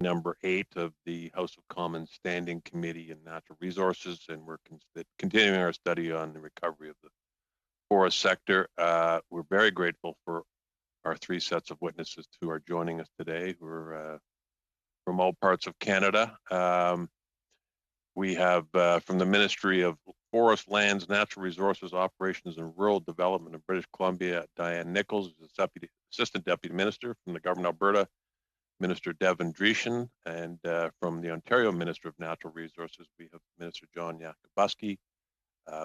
Number 8 of the House of Commons Standing Committee on Natural Resources, and we're continuing our study on the recovery of the forest sector. We're very grateful for our 3 sets of witnesses who are joining us today, who are from all parts of Canada. We have from the Ministry of Forest, Lands, Natural Resources, Operations and Rural Development of British Columbia, Diane Nichols, who's the Assistant Deputy Minister. From the Government of Alberta, Minister Devin Dreeshen, and from the Ontario Minister of Natural Resources, we have Minister John Yakubuski,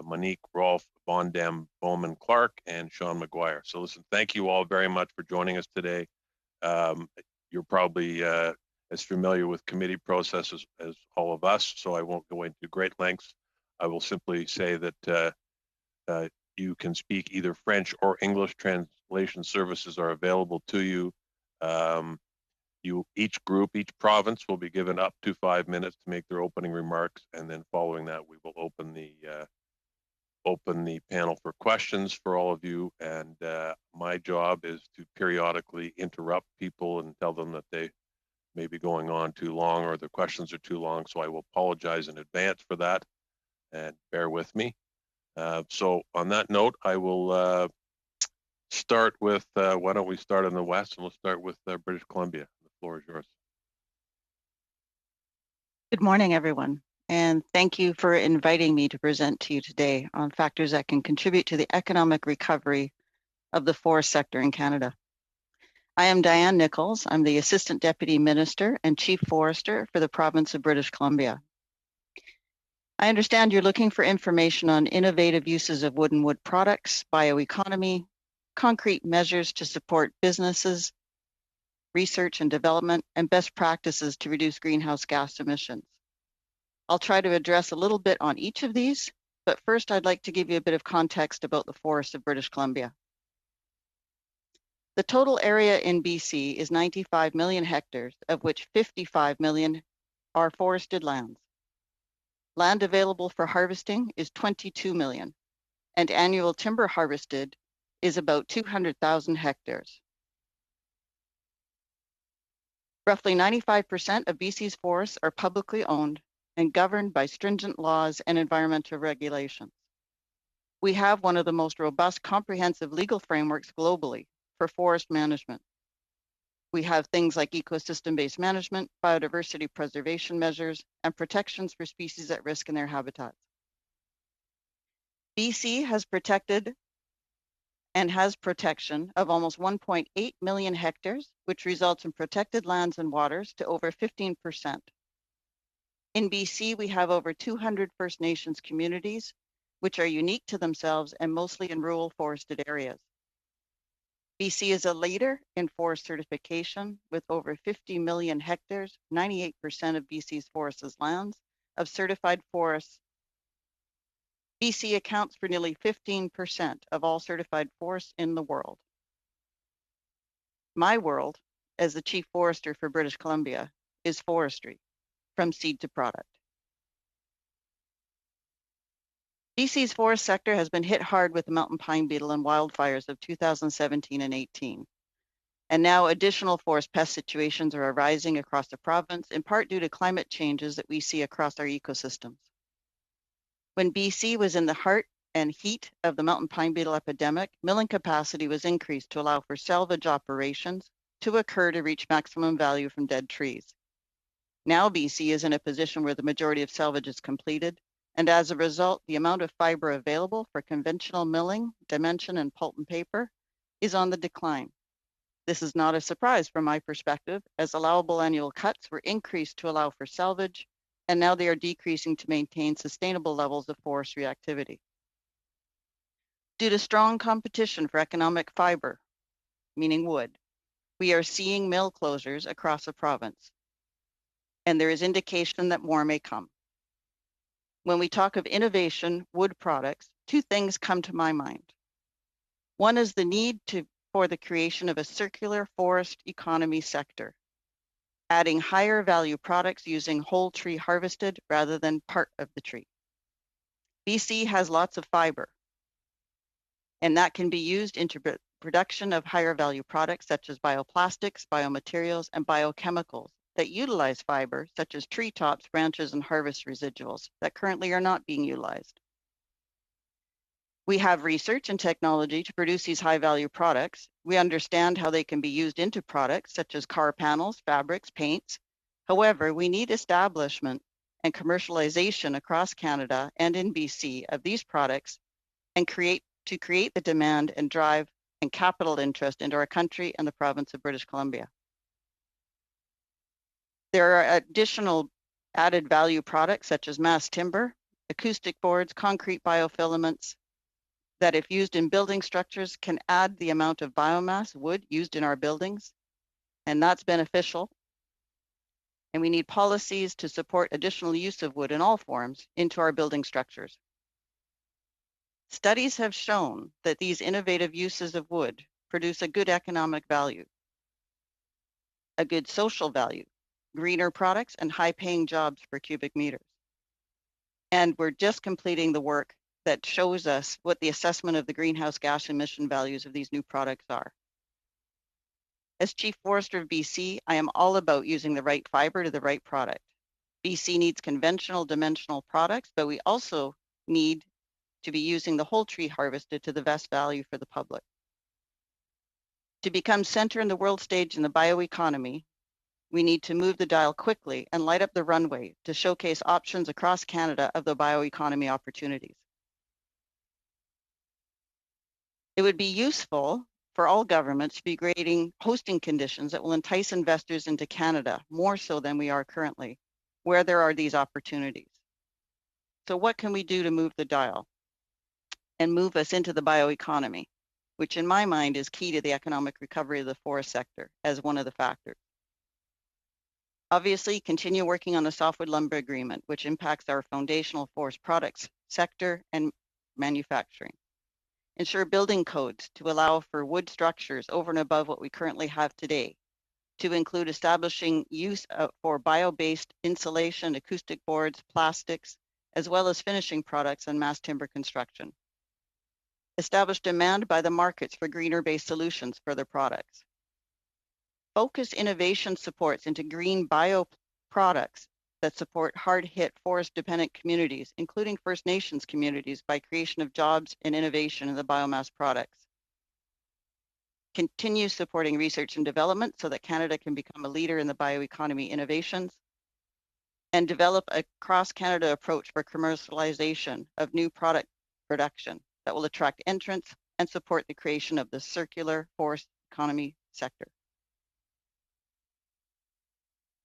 Monique Rolfe, Bondem Bowman Clark, and Sean McGuire. So listen, thank you all very much for joining us today. You're probably as familiar with committee processes as all of us, so I won't go into great lengths. I will simply say that you can speak either French or English. Translation services are available to you. Each group, each province will be given up to 5 minutes to make their opening remarks, and then following that, we will open the panel for questions for all of you. And my job is to periodically interrupt people and tell them that they may be going on too long or the questions are too long. So I will apologize in advance for that, and bear with me. So on that note, I will start with, why don't we start in the West, and we'll start with British Columbia. The floor is yours. Good morning, everyone, and thank you for inviting me to present to you today on factors that can contribute to the economic recovery of the forest sector in Canada. I am Diane Nichols. I'm the Assistant Deputy Minister and Chief Forester for the province of British Columbia. I understand you're looking for information on innovative uses of wood and wood products, bioeconomy, concrete measures to support businesses, research and development, and best practices to reduce greenhouse gas emissions. I'll try to address a little bit on each of these, but first I'd like to give you a bit of context about the forests of British Columbia. The total area in BC is 95 million hectares, of which 55 million are forested lands. Land available for harvesting is 22 million, and annual timber harvested is about 200,000 hectares. Roughly 95% of BC's forests are publicly owned and governed by stringent laws and environmental regulations. We have one of the most robust comprehensive legal frameworks globally for forest management. We have things like ecosystem-based management, biodiversity preservation measures, and protections for species at risk in their habitats. BC has protected and has protection of almost 1.8 million hectares, which results in protected lands and waters to over 15%. In BC, we have over 200 First Nations communities, which are unique to themselves and mostly in rural forested areas. BC is a leader in forest certification with over 50 million hectares, 98% of BC's forests lands, of certified forests. BC accounts for nearly 15% of all certified forests in the world. My world, as the Chief Forester for British Columbia, is forestry, from seed to product. BC's forest sector has been hit hard with the mountain pine beetle and wildfires of 2017 and 18. And now additional forest pest situations are arising across the province, in part due to climate changes that we see across our ecosystems. When BC was in the heart and heat of the mountain pine beetle epidemic, milling capacity was increased to allow for salvage operations to occur to reach maximum value from dead trees. Now BC is in a position where the majority of salvage is completed, and as a result, the amount of fiber available for conventional milling, dimension, and pulp and paper is on the decline. This is not a surprise from my perspective, as allowable annual cuts were increased to allow for salvage, and now they are decreasing to maintain sustainable levels of forestry activity. Due to strong competition for economic fiber, meaning wood, We are seeing mill closures across the province, and there is indication that more may come. When we talk of innovation, wood products, two things come to my mind. One is the need for the creation of a circular forest economy sector, adding higher value products using whole tree harvested rather than part of the tree. BC has lots of fiber, and that can be used into production of higher value products such as bioplastics, biomaterials, and biochemicals that utilize fiber, such as tree tops, branches, and harvest residuals that currently are not being utilized. We have research and technology to produce these high value products. We understand how they can be used into products such as car panels, fabrics, paints. However, we need establishment and commercialization across Canada and in BC of these products and create the demand and drive and capital interest into our country and the province of British Columbia. There are additional added value products such as mass timber, acoustic boards, concrete biofilaments that if used in building structures can add the amount of biomass, wood used in our buildings, and that's beneficial. And we need policies to support additional use of wood in all forms into our building structures. Studies have shown that these innovative uses of wood produce a good economic value, a good social value, greener products, and high-paying jobs per cubic meters. And we're just completing the work that shows us what the assessment of the greenhouse gas emission values of these new products are. As Chief Forester of BC, I am all about using the right fiber to the right product. BC needs conventional dimensional products, but we also need to be using the whole tree harvested to the best value for the public. To become center in the world stage in the bioeconomy, we need to move the dial quickly and light up the runway to showcase options across Canada of the bioeconomy opportunities. It would be useful for all governments to be creating hosting conditions that will entice investors into Canada more so than we are currently, where there are these opportunities. So what can we do to move the dial and move us into the bioeconomy, which in my mind is key to the economic recovery of the forest sector as one of the factors? Obviously, continue working on the softwood lumber agreement, which impacts our foundational forest products sector and manufacturing. Ensure building codes to allow for wood structures over and above what we currently have today, to include establishing use for bio-based insulation, acoustic boards, plastics, as well as finishing products and mass timber construction. Establish demand by the markets for greener-based solutions for their products. Focus innovation supports into green bio products that support hard-hit forest-dependent communities, including First Nations communities, by creation of jobs and innovation in the biomass products. Continue supporting research and development so that Canada can become a leader in the bioeconomy innovations, and develop a cross-Canada approach for commercialization of new product production that will attract entrants and support the creation of the circular forest economy sector.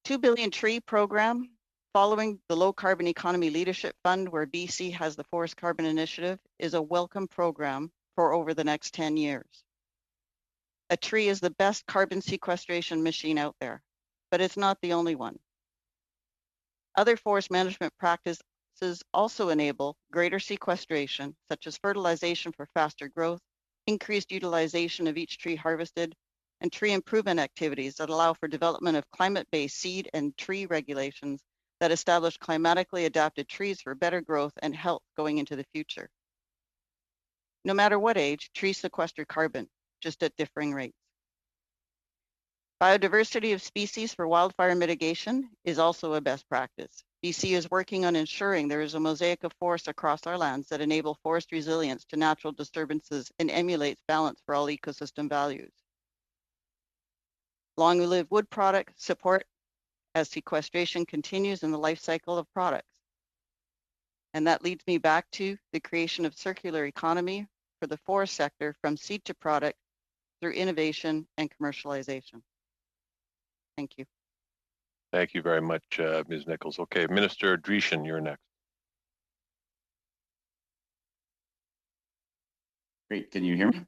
$2 billion tree program following the Low Carbon Economy Leadership Fund, where BC has the Forest Carbon Initiative, is a welcome program for over the next 10 years. A tree is the best carbon sequestration machine out there, but it's not the only one. Other forest management practices also enable greater sequestration, such as fertilization for faster growth, increased utilization of each tree harvested, and tree improvement activities that allow for development of climate-based seed and tree regulations that establish climatically adapted trees for better growth and health going into the future. No matter what age, trees sequester carbon, just at differing rates. Biodiversity of species for wildfire mitigation is also a best practice. BC is working on ensuring there is a mosaic of forests across our lands that enable forest resilience to natural disturbances and emulates balance for all ecosystem values. Long-lived wood product support as sequestration continues in the life cycle of products. And that leads me back to the creation of circular economy for the forest sector from seed to product through innovation and commercialization. Thank you. Thank you very much, Ms. Nichols. Okay, Minister Dreeshen, you're next. Great, can you hear me?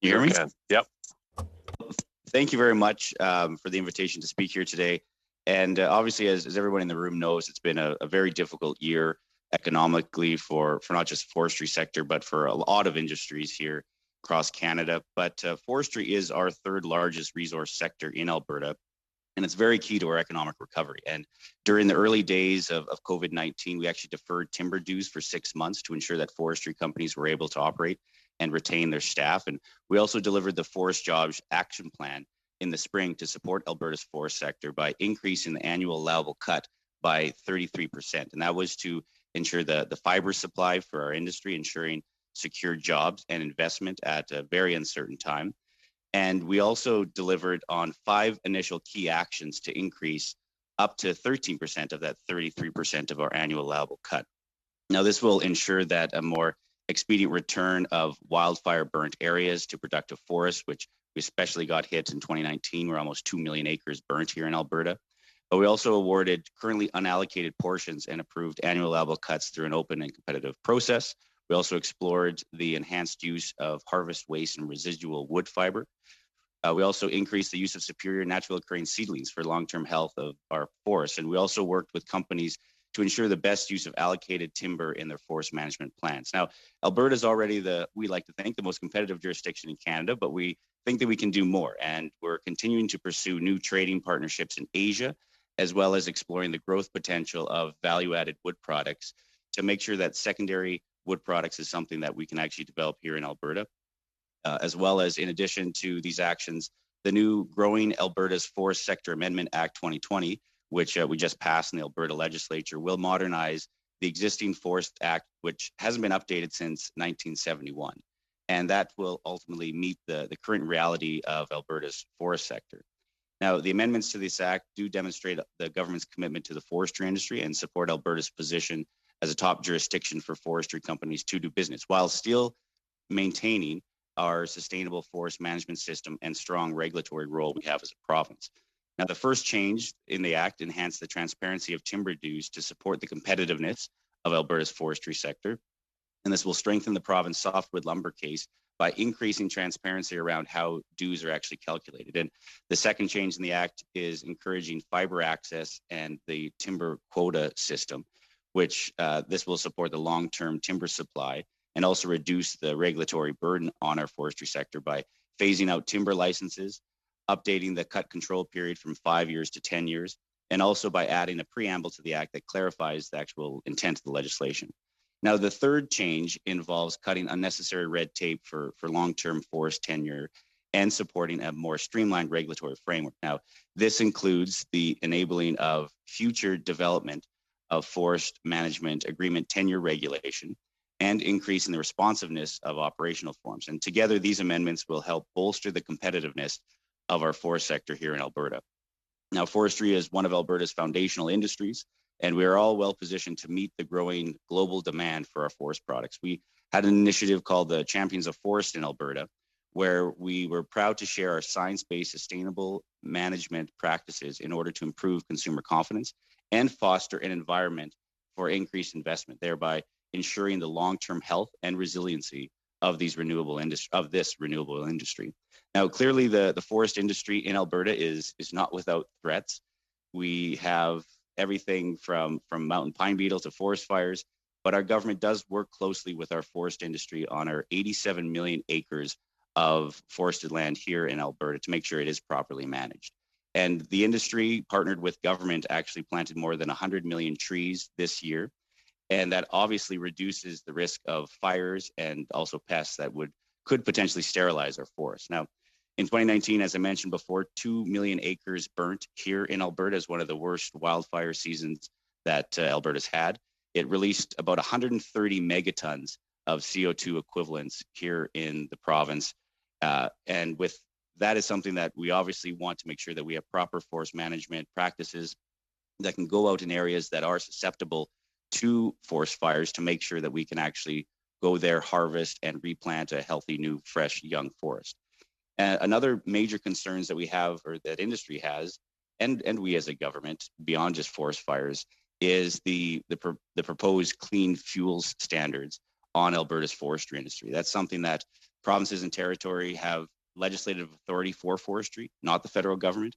You hear me? Can. Yep. Thank you very much for the invitation to speak here today. And obviously, as everyone in the room knows, it's been a very difficult year economically for not just the forestry sector, but for a lot of industries here across Canada. But forestry is our third largest resource sector in Alberta, and it's very key to our economic recovery. And during the early days of COVID-19, we actually deferred timber dues for 6 months to ensure that forestry companies were able to operate and retain their staff. And we also delivered the Forest Jobs Action Plan in the spring to support Alberta's forest sector by increasing the annual allowable cut by 33%. And that was to ensure the fiber supply for our industry, ensuring secure jobs and investment at a very uncertain time. And we also delivered on 5 initial key actions to increase up to 13% of that 33% of our annual allowable cut. Now, this will ensure that a more expedient return of wildfire burnt areas to productive forests, which we especially got hit in 2019, where almost 2 million acres burnt here in Alberta. But we also awarded currently unallocated portions and approved annual allowable cuts through an open and competitive process. We also explored the enhanced use of harvest waste and residual wood fiber. We also increased the use of superior natural occurring seedlings for long-term health of our forests. And we also worked with companies to ensure the best use of allocated timber in their forest management plans. Now, Alberta is already we like to think, the most competitive jurisdiction in Canada, but we think that we can do more. And we're continuing to pursue new trading partnerships in Asia, as well as exploring the growth potential of value-added wood products to make sure that secondary wood products is something that we can actually develop here in Alberta. As well as, in addition to these actions, the new Growing Alberta's Forest Sector Amendment Act 2020, which we just passed in the Alberta legislature, will modernize the existing Forest Act, which hasn't been updated since 1971. And that will ultimately meet the current reality of Alberta's forest sector. Now, the amendments to this act do demonstrate the government's commitment to the forestry industry and support Alberta's position as a top jurisdiction for forestry companies to do business, while still maintaining our sustainable forest management system and strong regulatory role we have as a province. Now, the first change in the Act enhanced the transparency of timber dues to support the competitiveness of Alberta's forestry sector. And this will strengthen the province softwood lumber case by increasing transparency around how dues are actually calculated. And the second change in the Act is encouraging fiber access and the timber quota system, which this will support the long-term timber supply and also reduce the regulatory burden on our forestry sector by phasing out timber licenses, updating the cut control period from 5 years to 10 years, and also by adding a preamble to the Act that clarifies the actual intent of the legislation. Now, the third change involves cutting unnecessary red tape for long-term forest tenure and supporting a more streamlined regulatory framework. Now, this includes the enabling of future development of forest management agreement tenure regulation, and increasing the responsiveness of operational forms. And together, these amendments will help bolster the competitiveness of our forest sector here in Alberta. Now, forestry is one of Alberta's foundational industries, and we are all well positioned to meet the growing global demand for our forest products. We had an initiative called the Champions of Forest in Alberta, where we were proud to share our science-based sustainable management practices in order to improve consumer confidence and foster an environment for increased investment, thereby ensuring the long-term health and resiliency of this renewable industry. Now, clearly, the forest industry in Alberta is not without threats. We have everything from mountain pine beetle to forest fires, but our government does work closely with our forest industry on our 87 million acres of forested land here in Alberta to make sure it is properly managed. And the industry partnered with government actually planted more than 100 million trees this year. And that obviously reduces the risk of fires and also pests that could potentially sterilize our forests. Now, in 2019, as I mentioned before, 2 million acres burnt here in Alberta is one of the worst wildfire seasons that Alberta's had. It released about 130 megatons of CO2 equivalents here in the province. And with that is something that we obviously want to make sure that we have proper forest management practices that can go out in areas that are susceptible to forest fires to make sure that we can actually go there, harvest, and replant a healthy, new, fresh, young forest. Another major concerns that we have, or that industry has, and we as a government, beyond just forest fires, is the proposed clean fuels standards on Alberta's forestry industry. That's something that provinces and territory have legislative authority for forestry, not the federal government,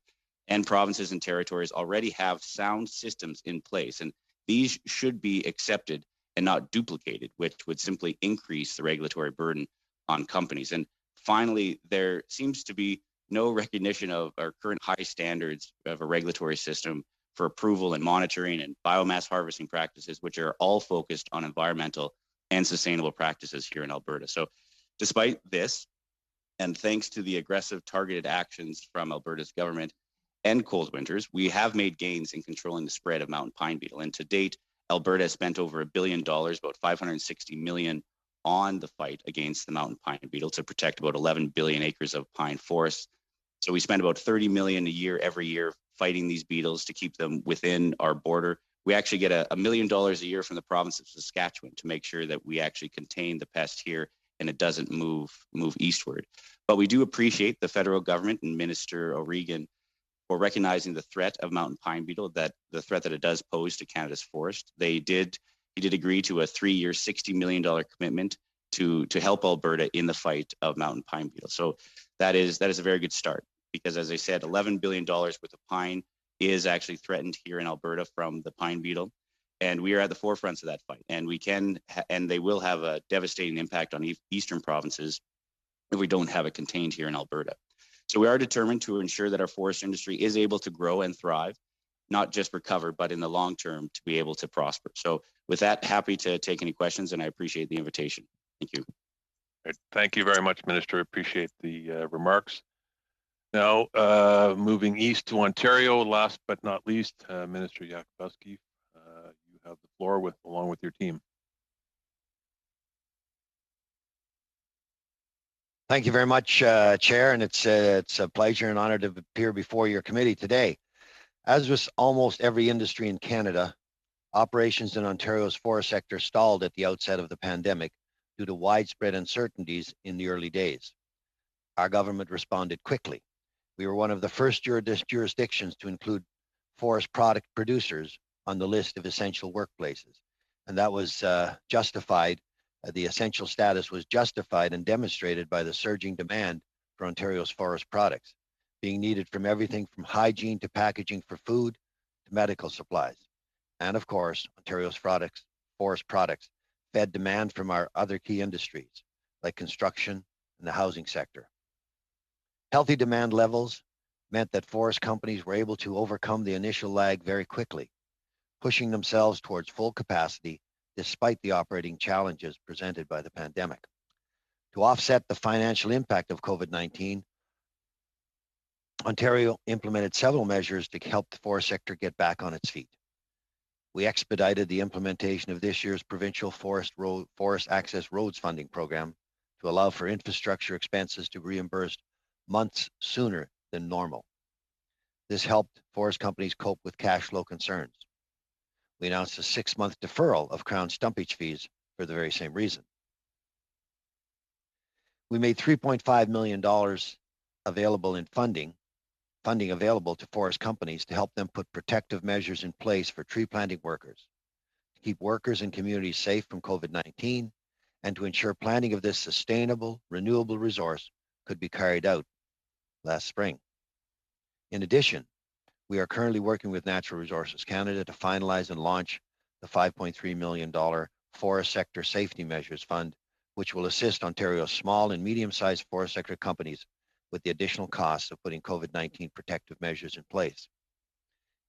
and provinces and territories already have sound systems in place. And these should be accepted and not duplicated, which would simply increase the regulatory burden on companies. And finally, there seems to be no recognition of our current high standards of a regulatory system for approval and monitoring and biomass harvesting practices, which are all focused on environmental and sustainable practices here in Alberta. So despite this, and thanks to the aggressive targeted actions from Alberta's government and cold winters, we have made gains in controlling the spread of mountain pine beetle. And to date, Alberta has spent over $1 billion, about $560 million, on the fight against the mountain pine beetle to protect about 11 billion acres of pine forests. So we spend about 30 million a year every year fighting these beetles to keep them within our border. We actually get $1 million a year from the province of Saskatchewan to make sure that we actually contain the pest here and it doesn't move eastward. But we do appreciate the federal government and Minister O'Regan for recognizing the threat of mountain pine beetle, that the threat that it does pose to Canada's forest. He did agree to a 3-year, $60 million commitment to help Alberta in the fight of mountain pine beetle. So that is a very good start, because as I said, $11 billion worth of pine is actually threatened here in Alberta from the pine beetle. And we are at the forefront of that fight. And they will have a devastating impact on eastern provinces if we don't have it contained here in Alberta. So we are determined to ensure that our forest industry is able to grow and thrive, not just recover, but in the long term to be able to prosper. So with that, happy to take any questions, and I appreciate the invitation. Thank you. Thank you very much, Minister. Appreciate the remarks. Now, moving east to Ontario, last but not least, Minister Yakubowski, you have the floor along with your team. Thank you very much, Chair, and it's a pleasure and honor to appear before your committee today. As with almost every industry in Canada, operations in Ontario's forest sector stalled at the outset of the pandemic due to widespread uncertainties in the early days. Our government responded quickly. We were one of the first jurisdictions to include forest product producers on the list of essential workplaces, and that was justified. The essential status was justified and demonstrated by the surging demand for Ontario's forest products, being needed from everything from hygiene to packaging for food to medical supplies. And of course, Ontario's forest products fed demand from our other key industries, like construction and the housing sector. Healthy demand levels meant that forest companies were able to overcome the initial lag very quickly, pushing themselves towards full capacity despite the operating challenges presented by the pandemic. To offset the financial impact of COVID-19, Ontario implemented several measures to help the forest sector get back on its feet. We expedited the implementation of this year's provincial forest access roads funding program to allow for infrastructure expenses to be reimbursed months sooner than normal. This helped forest companies cope with cash flow concerns. We announced a 6-month deferral of Crown stumpage fees for the very same reason. We made $3.5 million available in funding available to forest companies to help them put protective measures in place for tree planting workers, to keep workers and communities safe from COVID-19, and to ensure planting of this sustainable, renewable resource could be carried out last spring. In addition, we are currently working with Natural Resources Canada to finalize and launch the $5.3 million Forest Sector Safety Measures Fund, which will assist Ontario's small and medium-sized forest sector companies with the additional costs of putting COVID-19 protective measures in place.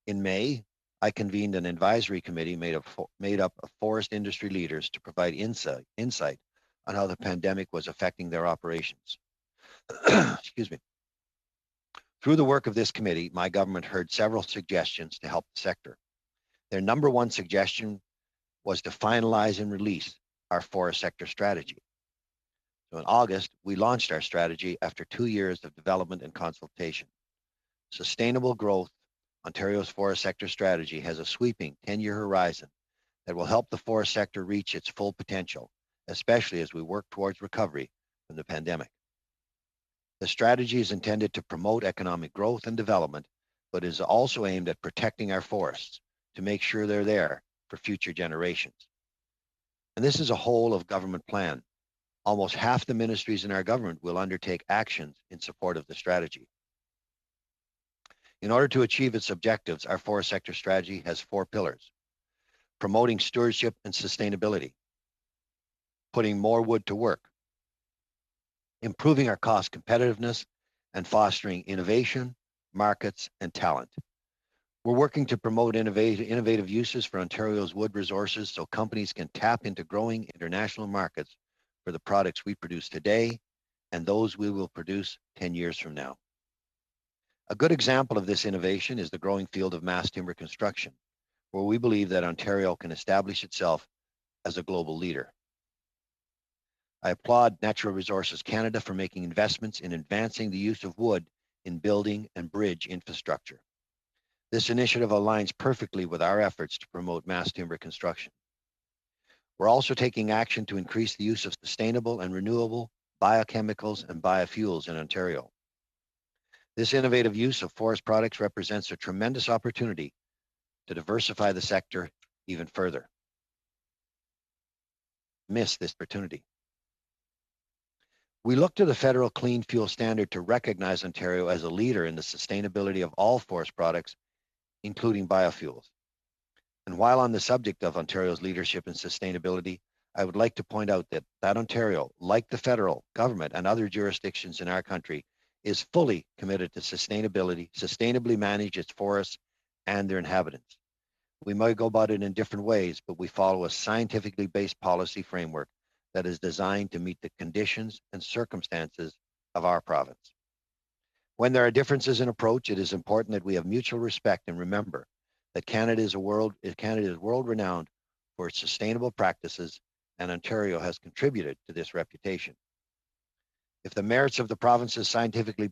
In May, I convened an advisory committee made up of forest industry leaders to provide insight on how the pandemic was affecting their operations. Excuse me. Through the work of this committee, my government heard several suggestions to help the sector. Their number one suggestion was to finalize and release our forest sector strategy. So in August, we launched our strategy after 2 years of development and consultation. Sustainable Growth, Ontario's forest sector strategy, has a sweeping 10-year horizon that will help the forest sector reach its full potential, especially as we work towards recovery from the pandemic. The strategy is intended to promote economic growth and development, but is also aimed at protecting our forests to make sure they're there for future generations. And this is a whole of government plan Almost half the ministries in our government will undertake actions in support of the strategy. In order to achieve its objectives, our forest sector strategy has 4 pillars: promoting stewardship and sustainability, putting more wood to work, improving our cost competitiveness, and fostering innovation, markets, and talent. We're working to promote innovative uses for Ontario's wood resources so companies can tap into growing international markets for the products we produce today and those we will produce 10 years from now. A good example of this innovation is the growing field of mass timber construction, where we believe that Ontario can establish itself as a global leader. I applaud Natural Resources Canada for making investments in advancing the use of wood in building and bridge infrastructure. This initiative aligns perfectly with our efforts to promote mass timber construction. We're also taking action to increase the use of sustainable and renewable biochemicals and biofuels in Ontario. This innovative use of forest products represents a tremendous opportunity to diversify the sector even further. Miss this opportunity. We look to the federal clean fuel standard to recognize Ontario as a leader in the sustainability of all forest products, including biofuels. And while on the subject of Ontario's leadership in sustainability, I would like to point out that Ontario, like the federal government and other jurisdictions in our country, is fully committed to sustainability, sustainably manage its forests and their inhabitants. We might go about it in different ways, but we follow a scientifically based policy framework that is designed to meet the conditions and circumstances of our province. When there are differences in approach, it is important that we have mutual respect and remember that Canada is world-renowned for its sustainable practices, and Ontario has contributed to this reputation. If the merits of the province's scientifically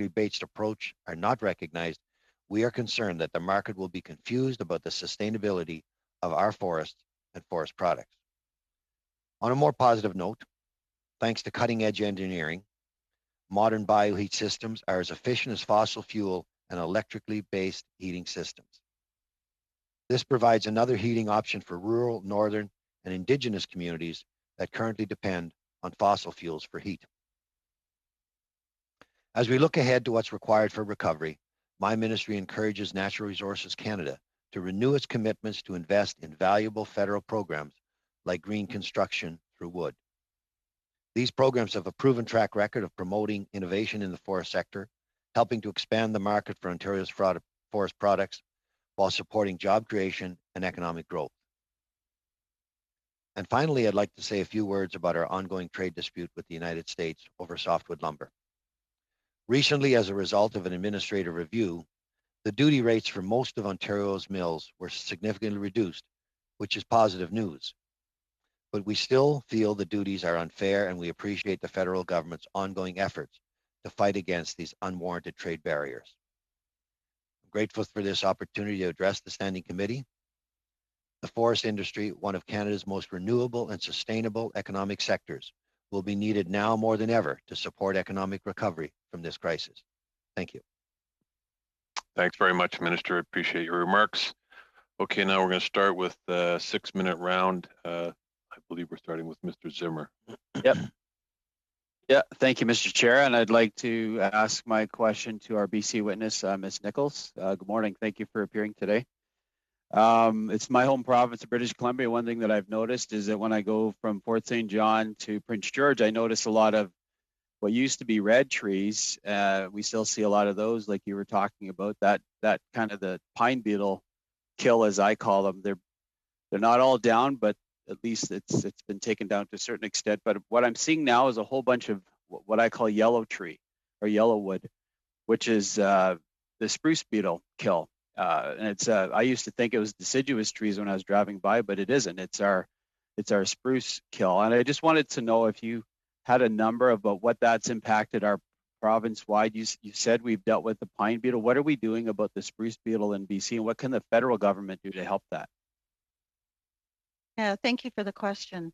based approach are not recognized, we are concerned that the market will be confused about the sustainability of our forests and forest products. On a more positive note, thanks to cutting-edge engineering, modern bioheat systems are as efficient as fossil fuel and electrically based heating systems. This provides another heating option for rural, northern, and Indigenous communities that currently depend on fossil fuels for heat. As we look ahead to what's required for recovery, my ministry encourages Natural Resources Canada to renew its commitments to invest in valuable federal programs like green construction through wood. These programs have a proven track record of promoting innovation in the forest sector, helping to expand the market for Ontario's forest products while supporting job creation and economic growth. And finally, I'd like to say a few words about our ongoing trade dispute with the United States over softwood lumber. Recently, as a result of an administrative review, the duty rates for most of Ontario's mills were significantly reduced, which is positive news. But we still feel the duties are unfair, and we appreciate the federal government's ongoing efforts to fight against these unwarranted trade barriers. I'm grateful for this opportunity to address the Standing Committee. The forest industry, one of Canada's most renewable and sustainable economic sectors, will be needed now more than ever to support economic recovery from this crisis. Thank you. Thanks very much, Minister. Appreciate your remarks. Okay, now we're going to start with the 6-minute round. I believe we're starting with Mr. Zimmer. Yep. Yeah, thank you, Mr. Chair. And I'd like to ask my question to our BC witness, Ms. Nichols. Good morning. Thank you for appearing today. It's my home province of British Columbia. One thing that I've noticed is that when I go from Fort St. John to Prince George, I notice a lot of what used to be red trees. We still see a lot of those, like you were talking about, that kind of the pine beetle kill, as I call them. They're not all down, but at least it's been taken down to a certain extent. But what I'm seeing now is a whole bunch of what I call yellow tree or yellow wood, which is the spruce beetle kill. And it's I used to think it was deciduous trees when I was driving by, but it isn't. It's our spruce kill. And I just wanted to know if you had a number about what that's impacted our province wide. You said we've dealt with the pine beetle. What are we doing about the spruce beetle in BC, and what can the federal government do to help that? Yeah, thank you for the question.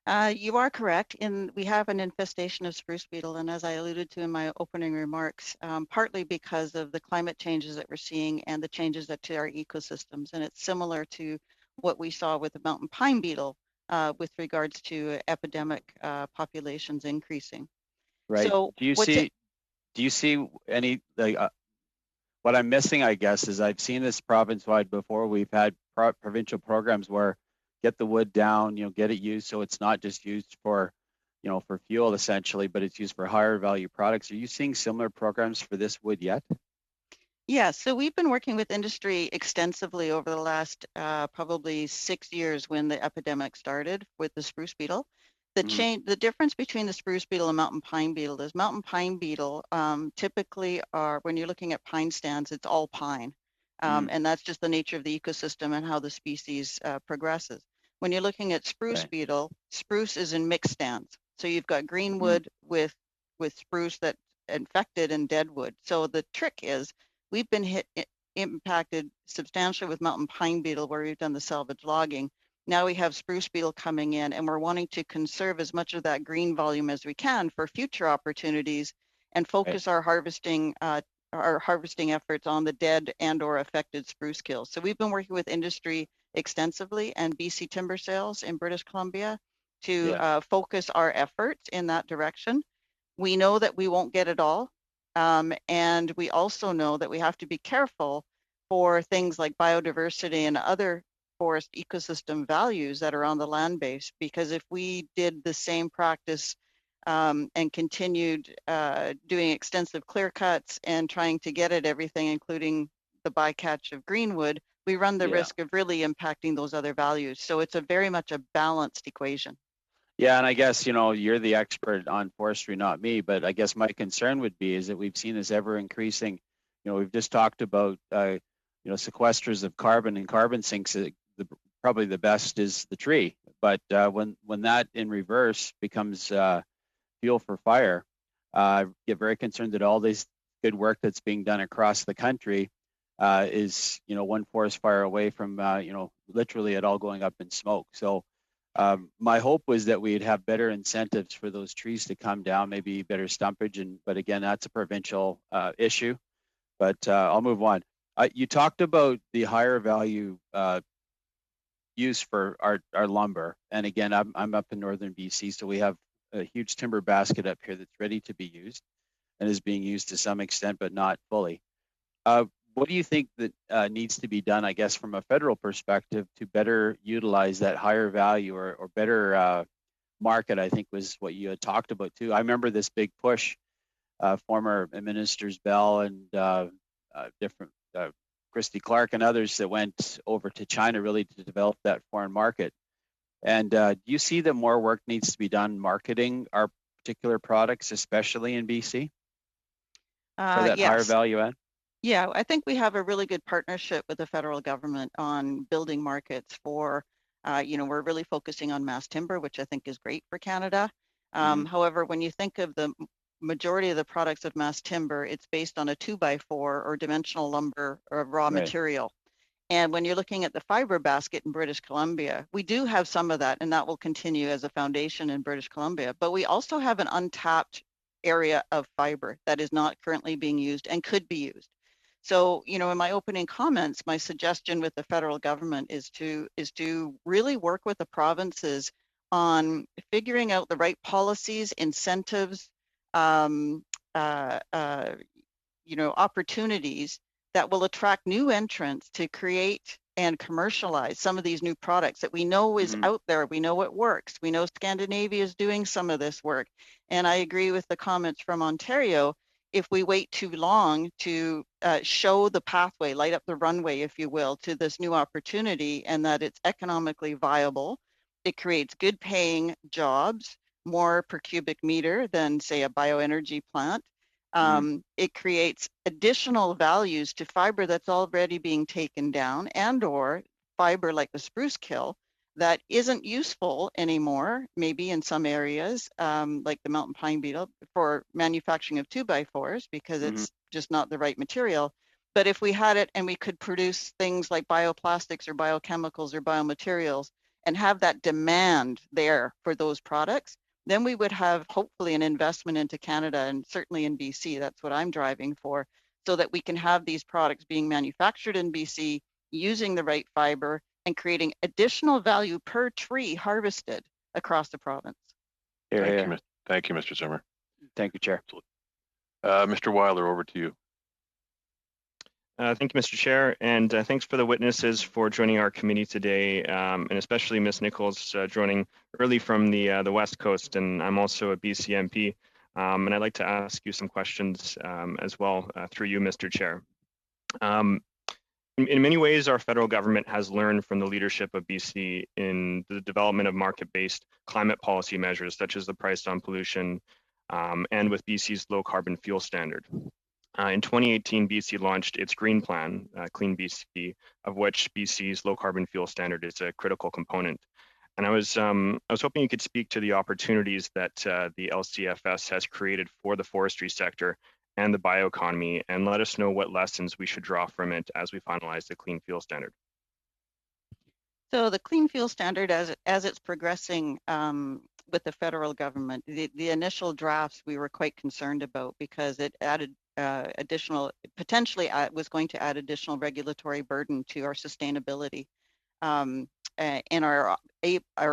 You are correct. We have an infestation of spruce beetle, and as I alluded to in my opening remarks, partly because of the climate changes that we're seeing and the changes to our ecosystems. And it's similar to what we saw with the mountain pine beetle with regards to epidemic populations increasing. Right. So Do you see any, like, what I'm missing, I guess, is I've seen this province-wide before. We've had provincial programs where get the wood down, get it used so it's not just used for, for fuel essentially, but it's used for higher value products. Are you seeing similar programs for this wood yet? Yeah, so we've been working with industry extensively over the last probably 6 years when the epidemic started with the spruce beetle. The difference between the spruce beetle and mountain pine beetle is mountain pine beetle typically are, when you're looking at pine stands, it's all pine. And that's just the nature of the ecosystem and how the species progresses. When you're looking at spruce beetle, spruce is in mixed stands. So you've got greenwood with spruce that's infected and dead wood. So the trick is we've been impacted substantially with mountain pine beetle where we've done the salvage logging. Now we have spruce beetle coming in and we're wanting to conserve as much of that green volume as we can for future opportunities and focus our harvesting efforts on the dead and or affected spruce kills. So we've been working with industry extensively and BC Timber Sales in British Columbia to focus our efforts in that direction. We know that we won't get it all. And we also know that we have to be careful for things like biodiversity and other forest ecosystem values that are on the land base, because if we did the same practice and continued doing extensive clear cuts and trying to get at everything, including the bycatch of greenwood, we run the risk of really impacting those other values. So it's very much a balanced equation. Yeah, and I guess, you're the expert on forestry, not me, but I guess my concern would be is that we've seen this ever increasing, we've just talked about, sequesters of carbon and carbon sinks. Probably the best is the tree, but when that in reverse becomes fuel for fire, I get very concerned that all this good work that's being done across the country is, one forest fire away from, literally it all going up in smoke. So my hope was that we'd have better incentives for those trees to come down, maybe better stumpage, but again, that's a provincial issue. But I'll move on. You talked about the higher value use for our lumber, and again, I'm up in northern BC, so we have a huge timber basket up here that's ready to be used and is being used to some extent, but not fully. What do you think that needs to be done, I guess, from a federal perspective to better utilize that higher value or better market, I think was what you had talked about too. I remember this big push, former ministers Bell and different Christy Clark and others that went over to China really to develop that foreign market. And do you see that more work needs to be done marketing our particular products, especially in BC, for that higher value add? Yeah, I think we have a really good partnership with the federal government on building markets for, we're really focusing on mass timber, which I think is great for Canada. However, when you think of the majority of the products of mass timber, it's based on a 2x4 or dimensional lumber or raw material. And when you're looking at the fiber basket in British Columbia, we do have some of that, and that will continue as a foundation in British Columbia. But we also have an untapped area of fiber that is not currently being used and could be used. So, in my opening comments, my suggestion with the federal government is to really work with the provinces on figuring out the right policies, incentives, opportunities that will attract new entrants to create and commercialize some of these new products that we know is out there. We know it works. We know Scandinavia is doing some of this work. And I agree with the comments from Ontario. If we wait too long to show the pathway, light up the runway, if you will, to this new opportunity and that it's economically viable, it creates good paying jobs, more per cubic meter than, say, a bioenergy plant. It creates additional values to fiber that's already being taken down and or fiber like the spruce kill that isn't useful anymore, maybe in some areas, like the mountain pine beetle, for manufacturing of 2x4s because it's just not the right material. But if we had it and we could produce things like bioplastics or biochemicals or biomaterials and have that demand there for those products, then we would have hopefully an investment into Canada and certainly in BC. That's what I'm driving for, so that we can have these products being manufactured in BC using the right fiber and creating additional value per tree harvested across the province. Here, Thank here. you, thank you, Mr. Zimmer. Thank you, Chair. Mr. Weiler, over to you. Thank you, Mr. Chair, and thanks for the witnesses for joining our committee today, and especially Ms. Nichols joining early from the West Coast, and I'm also a BC MP, and I'd like to ask you some questions as well through you, Mr. Chair. In many ways, our federal government has learned from the leadership of BC in the development of market-based climate policy measures, such as the price on pollution, and with BC's low carbon fuel standard. In 2018, BC launched its green plan, Clean BC, of which BC's low carbon fuel standard is a critical component. And I was hoping you could speak to the opportunities that the LCFS has created for the forestry sector and the bioeconomy, and let us know what lessons we should draw from it as we finalize the clean fuel standard. So the clean fuel standard, as it's progressing with the federal government, the initial drafts we were quite concerned about because it added potentially was going to add additional regulatory burden to our sustainability and our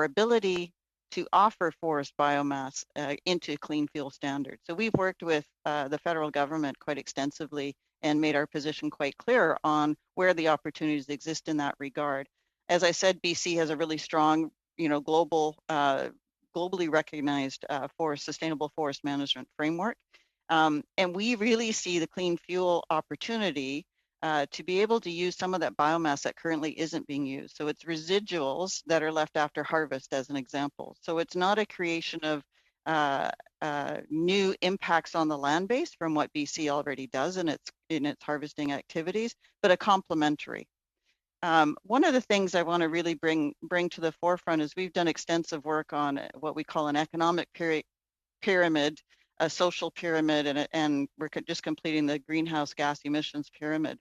ability to offer forest biomass into clean fuel standards. So we've worked with the federal government quite extensively and made our position quite clear on where the opportunities exist in that regard. As I said, BC has a really strong, globally recognized sustainable forest management framework. And we really see the clean fuel opportunity to be able to use some of that biomass that currently isn't being used. So it's residuals that are left after harvest, as an example. So it's not a creation of new impacts on the land base from what BC already does in its harvesting activities, but a complementary. One of the things I want to really bring to the forefront is we've done extensive work on what we call an economic pyramid, a social pyramid, and we're just completing the greenhouse gas emissions pyramid.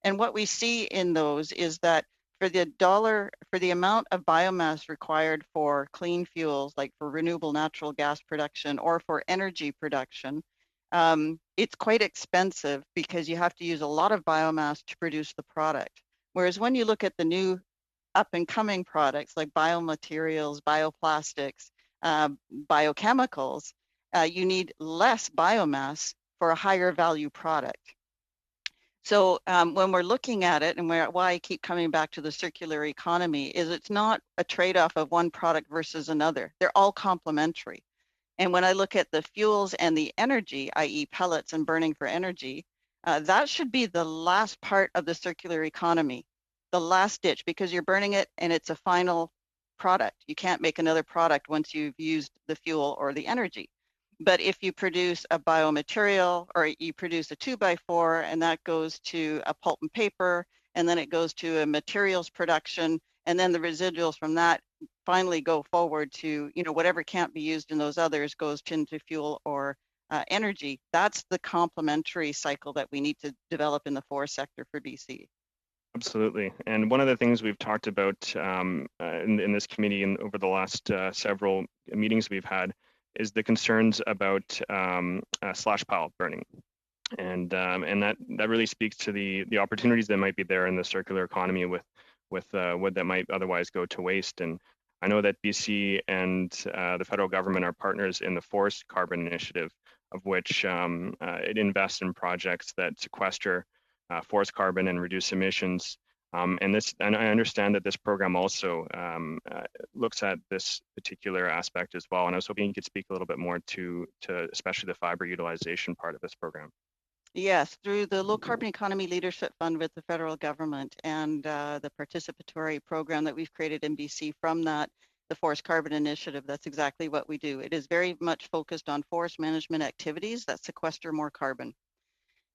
And what we see in those is that for the amount of biomass required for clean fuels, like for renewable natural gas production or for energy production, it's quite expensive because you have to use a lot of biomass to produce the product. Whereas when you look at the new up and coming products like biomaterials, bioplastics, biochemicals, you need less biomass for a higher value product. So when we're looking at it, and why I keep coming back to the circular economy, is it's not a trade-off of one product versus another. They're all complementary. And when I look at the fuels and the energy, i.e. pellets and burning for energy, that should be the last part of the circular economy, the last ditch, because you're burning it and it's a final product. You can't make another product once you've used the fuel or the energy. But if you produce a biomaterial or you produce a 2x4 and that goes to a pulp and paper, and then it goes to a materials production, and then the residuals from that finally go forward to, whatever can't be used in those others goes into fuel or energy. That's the complementary cycle that we need to develop in the forest sector for BC. Absolutely. And one of the things we've talked about in this committee and over the last several meetings we've had is the concerns about slash pile burning. And that really speaks to the opportunities that might be there in the circular economy with wood that might otherwise go to waste. And I know that BC and the federal government are partners in the Forest Carbon Initiative, of which it invests in projects that sequester forest carbon and reduce emissions. And I understand that this program also looks at this particular aspect as well. And I was hoping you could speak a little bit more to especially the fiber utilization part of this program. Yes, through the Low Carbon Economy Leadership Fund with the federal government and the participatory program that we've created in BC from that, the Forest Carbon Initiative, that's exactly what we do. It is very much focused on forest management activities that sequester more carbon.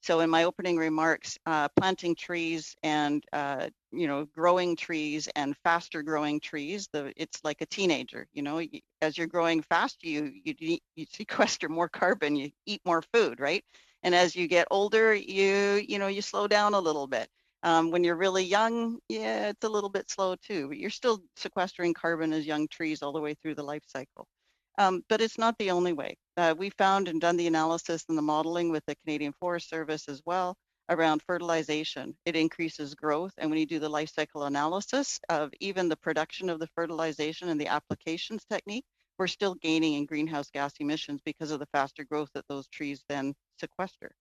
So in my opening remarks, planting trees and growing trees and faster growing trees, it's like a teenager. As you're growing fast, you sequester more carbon, you eat more food, right? And as you get older, you slow down a little bit. When you're really young, yeah, it's a little bit slow too, but you're still sequestering carbon as young trees all the way through the life cycle. But it's not the only way. We found and done the analysis and the modeling with the Canadian Forest Service as well, around fertilization. It increases growth. And when you do the life cycle analysis of even the production of the fertilization and the applications technique, we're still gaining in greenhouse gas emissions because of the faster growth that those trees then sequester.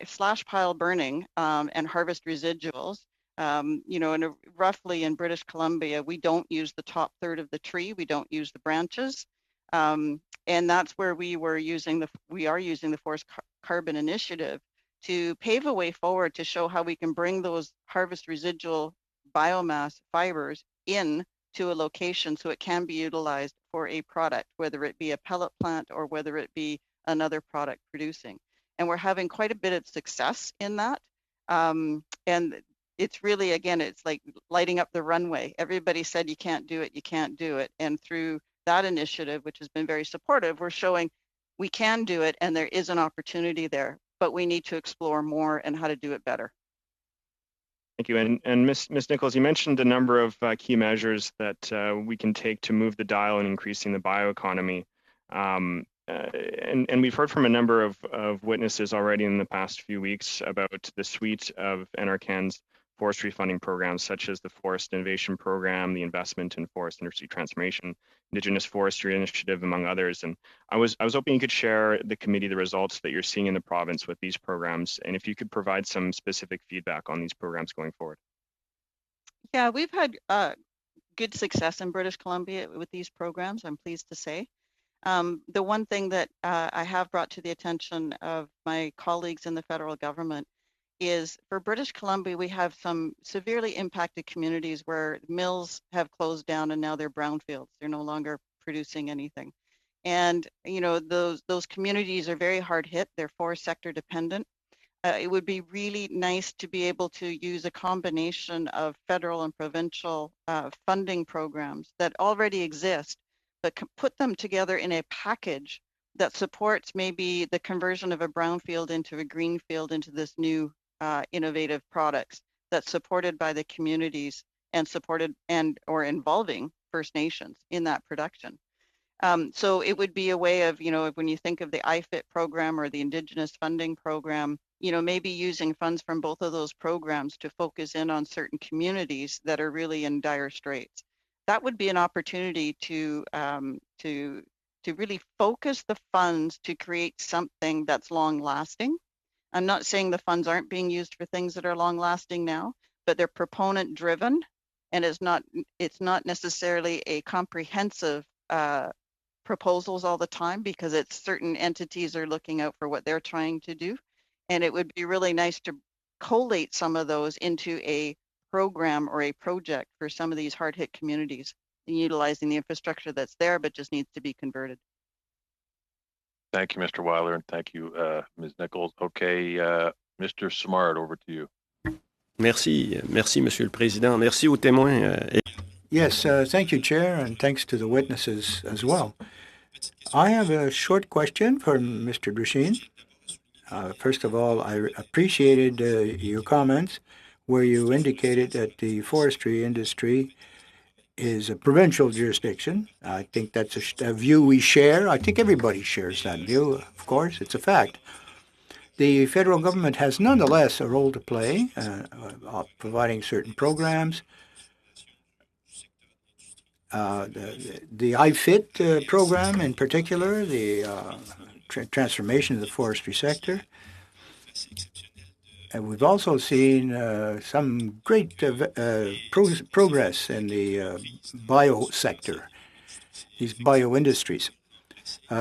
Slash pile burning and harvest residuals. Roughly in British Columbia, we don't use the top third of the tree. We don't use the branches. And that's where we are using the Forest Carbon Initiative to pave a way forward to show how we can bring those harvest residual biomass fibers in to a location so it can be utilized for a product, whether it be a pellet plant or whether it be another product producing. And we're having quite a bit of success in that. And it's really, again, it's like lighting up the runway. Everybody said you can't do it, you can't do it. And through that initiative, which has been very supportive, we're showing we can do it and there is an opportunity there, but we need to explore more and how to do it better. Thank you. And Ms. Nichols, you mentioned a number of key measures that we can take to move the dial in increasing the bioeconomy. And we've heard from a number of witnesses already in the past few weeks about the suite of NRCan's forestry funding programs, such as the Forest Innovation Program, the Investment in Forest Industry Transformation, Indigenous Forestry Initiative, among others. And I was hoping you could share the committee the results that you're seeing in the province with these programs, and if you could provide some specific feedback on these programs going forward. Yeah, we've had good success in British Columbia with these programs, I'm pleased to say. The one thing that I have brought to the attention of my colleagues in the federal government is for British Columbia, we have some severely impacted communities where mills have closed down and now they're brownfields. They're no longer producing anything. And, those communities are very hard hit. They're forest sector dependent. It would be really nice to be able to use a combination of federal and provincial funding programs that already exist, but put them together in a package that supports maybe the conversion of a brownfield into a greenfield into this new innovative products that's supported by the communities and supported or involving First Nations in that production. So it would be a way of, when you think of the IFIT program or the Indigenous funding program, maybe using funds from both of those programs to focus in on certain communities that are really in dire straits. That would be an opportunity to really focus the funds to create something that's long lasting. I'm not saying the funds aren't being used for things that are long lasting now, but they're proponent driven, and it's not necessarily a comprehensive proposals all the time because it's certain entities are looking out for what they're trying to do. And it would be really nice to collate some of those into a program or a project for some of these hard hit communities and utilizing the infrastructure that's there, but just needs to be converted. Thank you, Mr. Weiler, and thank you, Ms. Nichols. Okay, Mr. Simard, over to you. Merci, Monsieur le Président. Merci aux témoins. Yes, thank you, Chair, and thanks to the witnesses as well. I have a short question for Mr. Drushin. First of all, I appreciated your comments where you indicated that the forestry industry is a provincial jurisdiction. I think that's a view we share. I think everybody shares that view, of course. It's a fact. The federal government has nonetheless a role to play, providing certain programs. The IFIT program in particular, the transformation of the forestry sector. And we've also seen some great progress in the bio sector, these bio industries.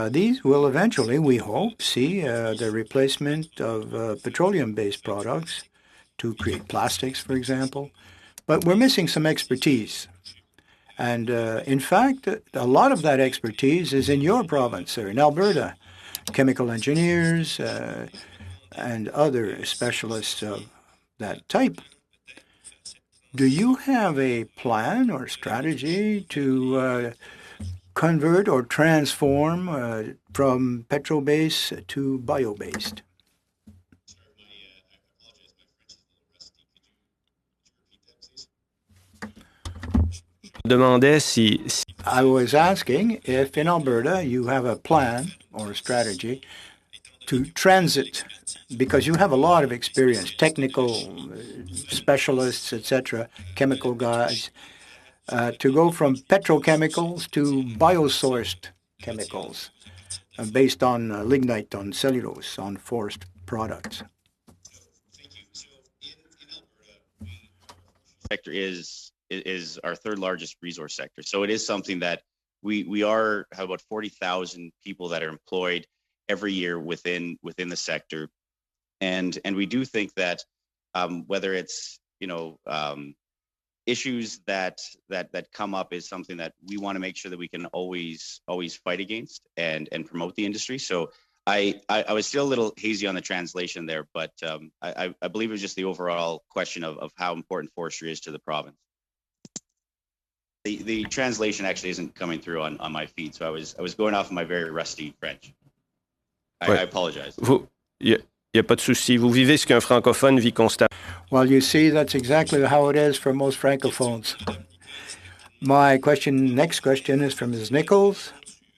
These will eventually, we hope, see the replacement of petroleum-based products to create plastics, for example. But we're missing some expertise. And in fact, a lot of that expertise is in your province, or in Alberta. Chemical engineers and other specialists of that type. Do you have a plan or strategy to convert or transform from petrol-based to bio-based? I was asking if in Alberta you have a plan or a strategy to transit, because you have a lot of experience, technical specialists, etc., chemical guys, to go from petrochemicals to biosourced chemicals based on lignite, on cellulose, on forest products. Thank you. So in Alberta, sector is our third largest resource sector. So it is something that we have about 40,000 people that are employed every year within the sector, and we do think that whether it's issues that come up is something that we want to make sure that we can always fight against and promote the industry. So I was still a little hazy on the translation there, but I believe it was just the overall question of how important forestry is to the province. The translation actually isn't coming through on my feed, so I was going off of my very rusty French. I apologize. Il n'y a pas de souci. Vous vivez ce qu'un francophone vit constamment. Well, you see, that's exactly how it is for most francophones. My next question is from Ms. Nichols.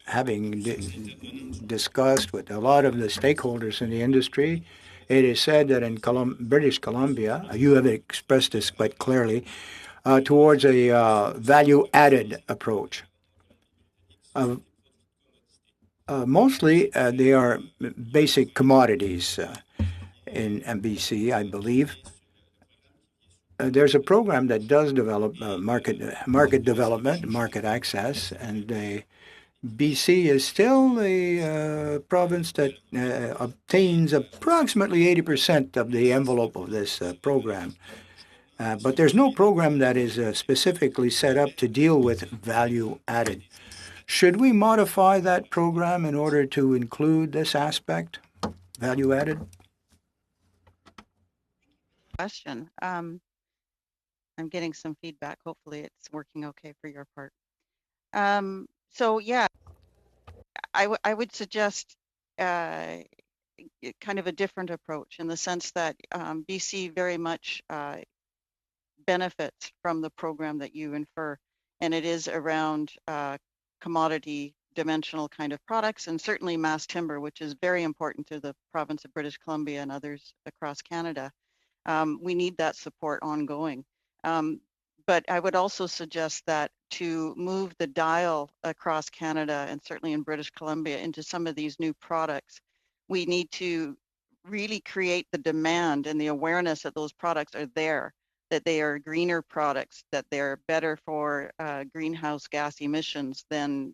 Having discussed with a lot of the stakeholders in the industry, it is said that in British Columbia, you have expressed this quite clearly, towards a value-added approach. Mostly, they are basic commodities in BC, I believe. There's a program that does develop market development, market access, and BC is still a province that obtains approximately 80% of the envelope of this program. But there's no program that is specifically set up to deal with value added. Should we modify that program in order to include this aspect, value added? Question. I'm getting some feedback. Hopefully it's working okay for your part. So yeah, I would suggest kind of a different approach in the sense that BC very much benefits from the program that you infer, and it is around commodity dimensional kind of products, and certainly mass timber, which is very important to the province of British Columbia and others across Canada. We need that support ongoing. But I would also suggest that to move the dial across Canada and certainly in British Columbia into some of these new products, we need to really create the demand and the awareness that those products are there, that they are greener products, that they're better for greenhouse gas emissions than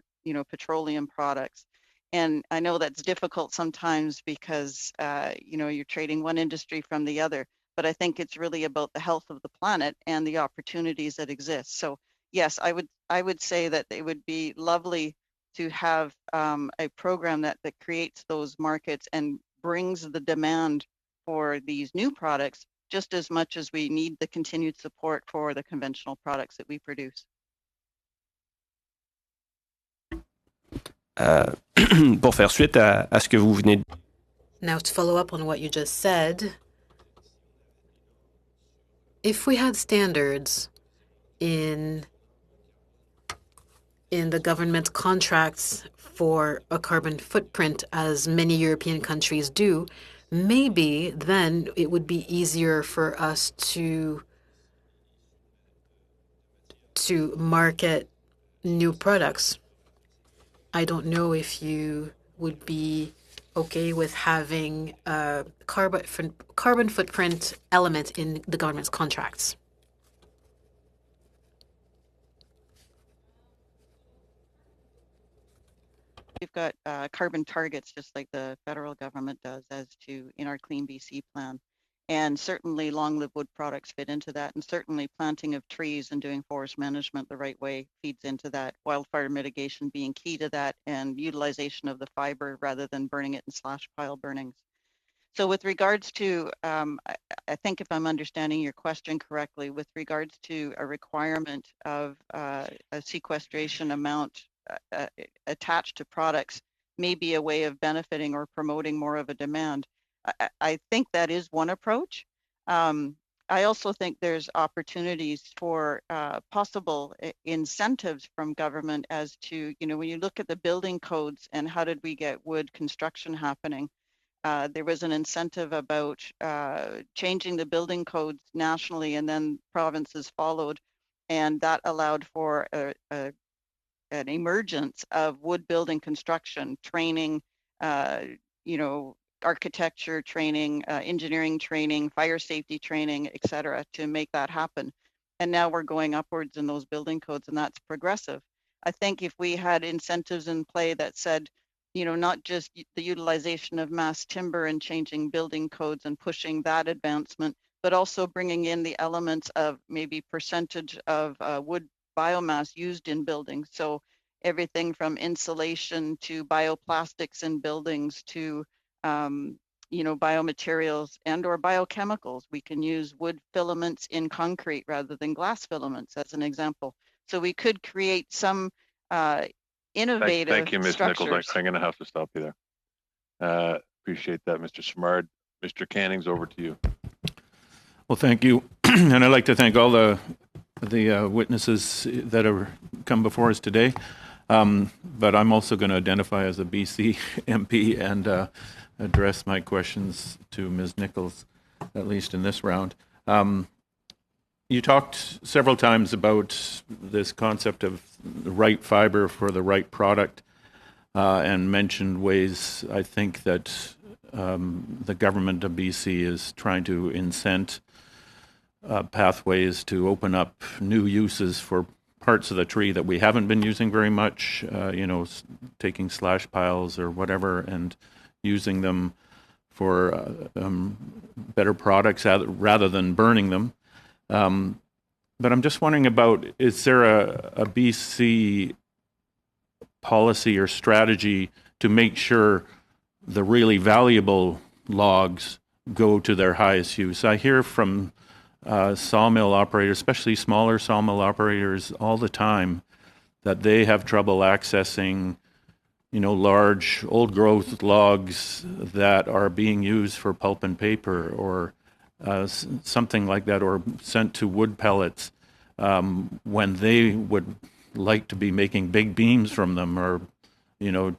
petroleum products. And I know that's difficult sometimes because you're trading one industry from the other. But I think it's really about the health of the planet and the opportunities that exist. So yes, I would say that it would be lovely to have a program that creates those markets and brings the demand for these new products just as much as we need the continued support for the conventional products that we produce. Pour faire suite à ce que vous venez de... Now, to follow up on what you just said, if we had standards in the government contracts for a carbon footprint, as many European countries do, maybe then it would be easier for us to market new products. I don't know if you would be okay with having a carbon footprint element in the government's contracts. We've got carbon targets, just like the federal government does, as to in our Clean BC plan. And certainly long-lived wood products fit into that. And certainly planting of trees and doing forest management the right way feeds into that. Wildfire mitigation being key to that, and utilization of the fiber rather than burning it in slash pile burnings. So with regards to, I think if I'm understanding your question correctly, with regards to a requirement of a sequestration amount attached to products, may be a way of benefiting or promoting more of a demand. I think that is one approach. I also think there's opportunities for possible incentives from government as to, when you look at the building codes and how did we get wood construction happening, there was an incentive about changing the building codes nationally, and then provinces followed, and that allowed for an emergence of wood building construction training, you know, architecture training, engineering training, fire safety training, et cetera, to make that happen. And now we're going upwards in those building codes, and that's progressive. I think if we had incentives in play that said, you know, not just the utilization of mass timber and changing building codes and pushing that advancement, but also bringing in the elements of maybe percentage of wood biomass used in buildings. So everything from insulation to bioplastics in buildings to you know, biomaterials and or biochemicals. We can use wood filaments in concrete rather than glass filaments, as an example. So we could create some innovative Thank you, Ms. Nichols. structures. I'm going to have to stop you there. Appreciate that, Mr. Simard. Mr. Cannings, over to you. Well, thank you. And I'd like to thank all the witnesses that have come before us today. But I'm also going to identify as a BC MP and address my questions to Ms. Nichols, at least in this round. You talked several times about this concept of the right fiber for the right product, and mentioned ways, I think, that the government of BC is trying to incent pathways to open up new uses for parts of the tree that we haven't been using very much, you know, taking slash piles or whatever and using them for better products rather than burning them. But I'm just wondering about, is there a BC policy or strategy to make sure the really valuable logs go to their highest use? I hear from sawmill operators, especially smaller sawmill operators, all the time that they have trouble accessing, you know, large old growth logs that are being used for pulp and paper or something like that, or sent to wood pellets, when they would like to be making big beams from them, or, you know,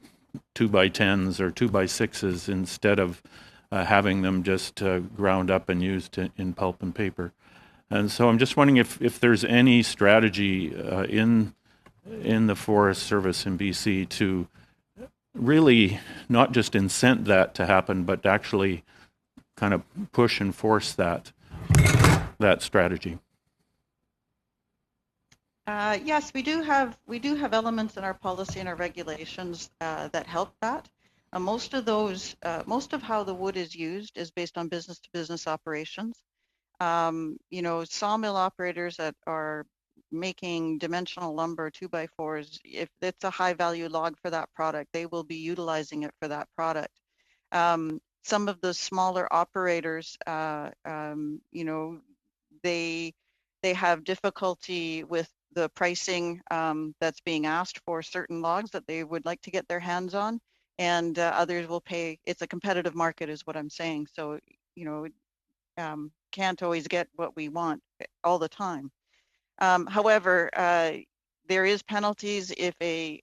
2x10s or 2x6s instead of having them just ground up and used in pulp and paper. And so I'm just wondering if there's any strategy in the Forest Service in BC to really not just incent that to happen, but actually kind of push and force that strategy. Yes, we do have elements in our policy and our regulations that help that. Most of how the wood is used is based on business to business operations. You know, sawmill operators that are making dimensional lumber 2x4s, if it's a high value log for that product, they will be utilizing it for that product. Some of the smaller operators, you know, they have difficulty with the pricing that's being asked for certain logs that they would like to get their hands on, and others will pay. It's a competitive market, is what I'm saying. So, you know, can't always get what we want all the time. However, there is penalties if a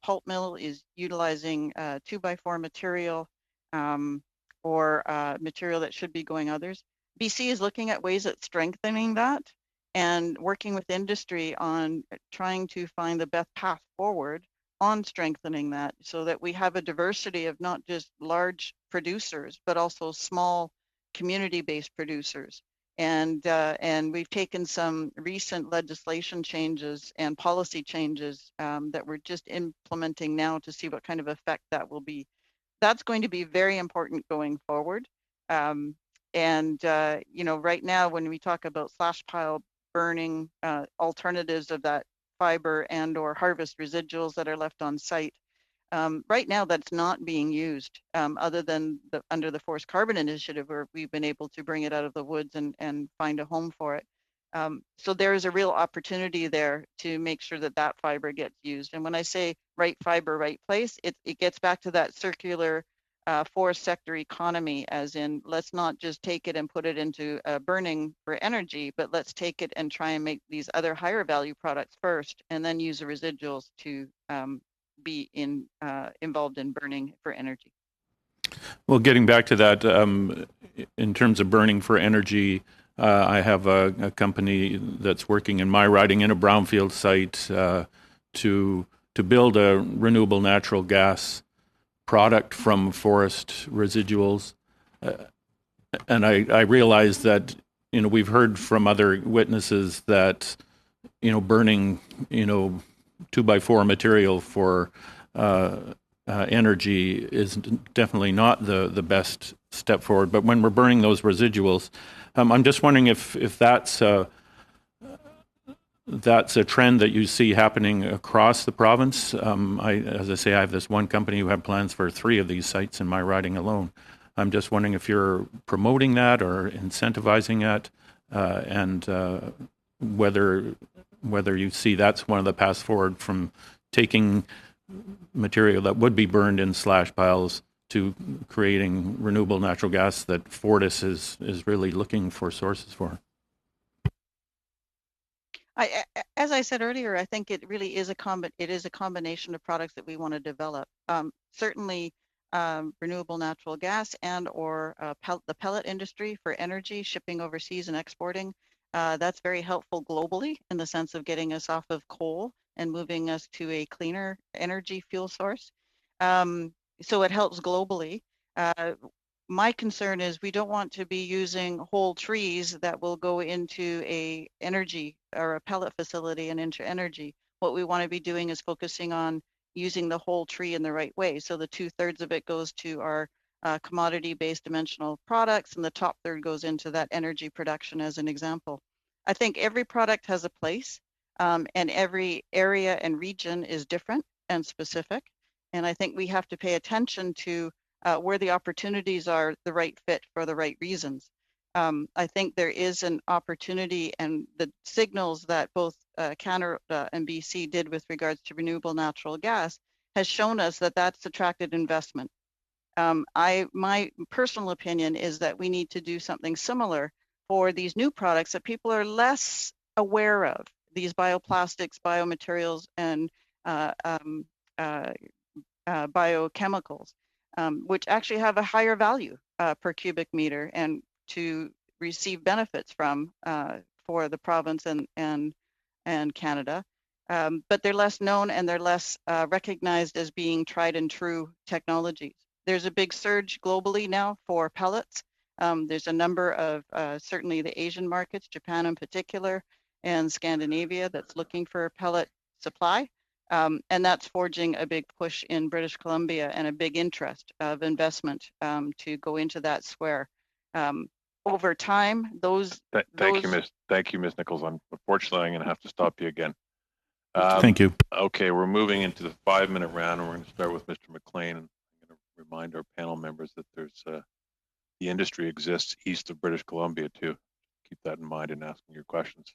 pulp mill is utilizing 2x4 material or material that should be going others. BC is looking at ways at strengthening that and working with industry on trying to find the best path forward on strengthening that, so that we have a diversity of not just large producers, but also small community-based producers. And we've taken some recent legislation changes and policy changes that we're just implementing now to see what kind of effect that will be. That's going to be very important going forward. You know, right now when we talk about slash pile burning, alternatives of that fiber and or harvest residuals that are left on site, right now that's not being used, other than under the Forest Carbon Initiative, where we've been able to bring it out of the woods and find a home for it. So there is a real opportunity there to make sure that that fiber gets used. And when I say right fiber, right place, it gets back to that circular forest sector economy, as in, let's not just take it and put it into burning for energy, but let's take it and try and make these other higher value products first, and then use the residuals to be involved in burning for energy. Well, getting back to that, in terms of burning for energy, I have a company that's working in my riding in a brownfield site to build a renewable natural gas product from forest residuals. And I realize that, we've heard from other witnesses that, burning, 2x4 material for energy is definitely not the best step forward. But when we're burning those residuals, I'm just wondering if that's a trend that you see happening across the province. As I say, I have this one company who have plans for 3 of these sites in my riding alone. I'm just wondering if you're promoting that or incentivizing that, and whether you see that's one of the paths forward from taking material that would be burned in slash piles to creating renewable natural gas that Fortis is really looking for sources for. As I said earlier, I think it really is a combination of products that we want to develop. Certainly, renewable natural gas and or the pellet industry for energy, shipping overseas and exporting. That's very helpful globally in the sense of getting us off of coal and moving us to a cleaner energy fuel source. So it helps globally. My concern is we don't want to be using whole trees that will go into a energy or a pellet facility and into energy. What we want to be doing is focusing on using the whole tree in the right way. So the 2/3 of it goes to our commodity-based dimensional products, and the top third goes into that energy production as an example. I think every product has a place, and every area and region is different and specific. And I think we have to pay attention to where the opportunities are the right fit for the right reasons. I think there is an opportunity, and the signals that both Canada and BC did with regards to renewable natural gas has shown us that that's attracted investment. My personal opinion is that we need to do something similar for these new products that people are less aware of, these bioplastics, biomaterials, and biochemicals, which actually have a higher value per cubic meter and to receive benefits from for the province and Canada. But they're less known and they're less recognized as being tried and true technologies. There's a big surge globally now for pellets. There's a number of certainly the Asian markets, Japan in particular, and Scandinavia that's looking for pellet supply. And that's forging a big push in British Columbia and a big interest of investment to go into that square. Over time, Thank you, Ms. Nichols. Unfortunately, I'm going to have to stop you again. Thank you. Okay, we're moving into the 5-minute round, and we're going to start with Mr. McLean. And I'm going to remind our panel members that there's the industry exists east of British Columbia too. Keep that in mind in asking your questions.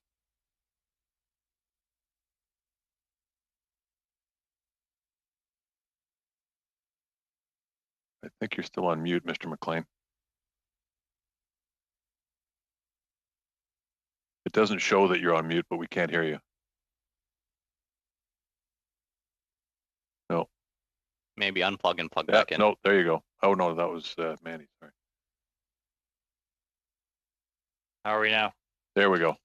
I think you're still on mute, Mr. McLean. It doesn't show that you're on mute, but we can't hear you. No. Maybe unplug and plug back in. No, there you go. Oh no, that was Manny. Sorry. How are we now? There we go.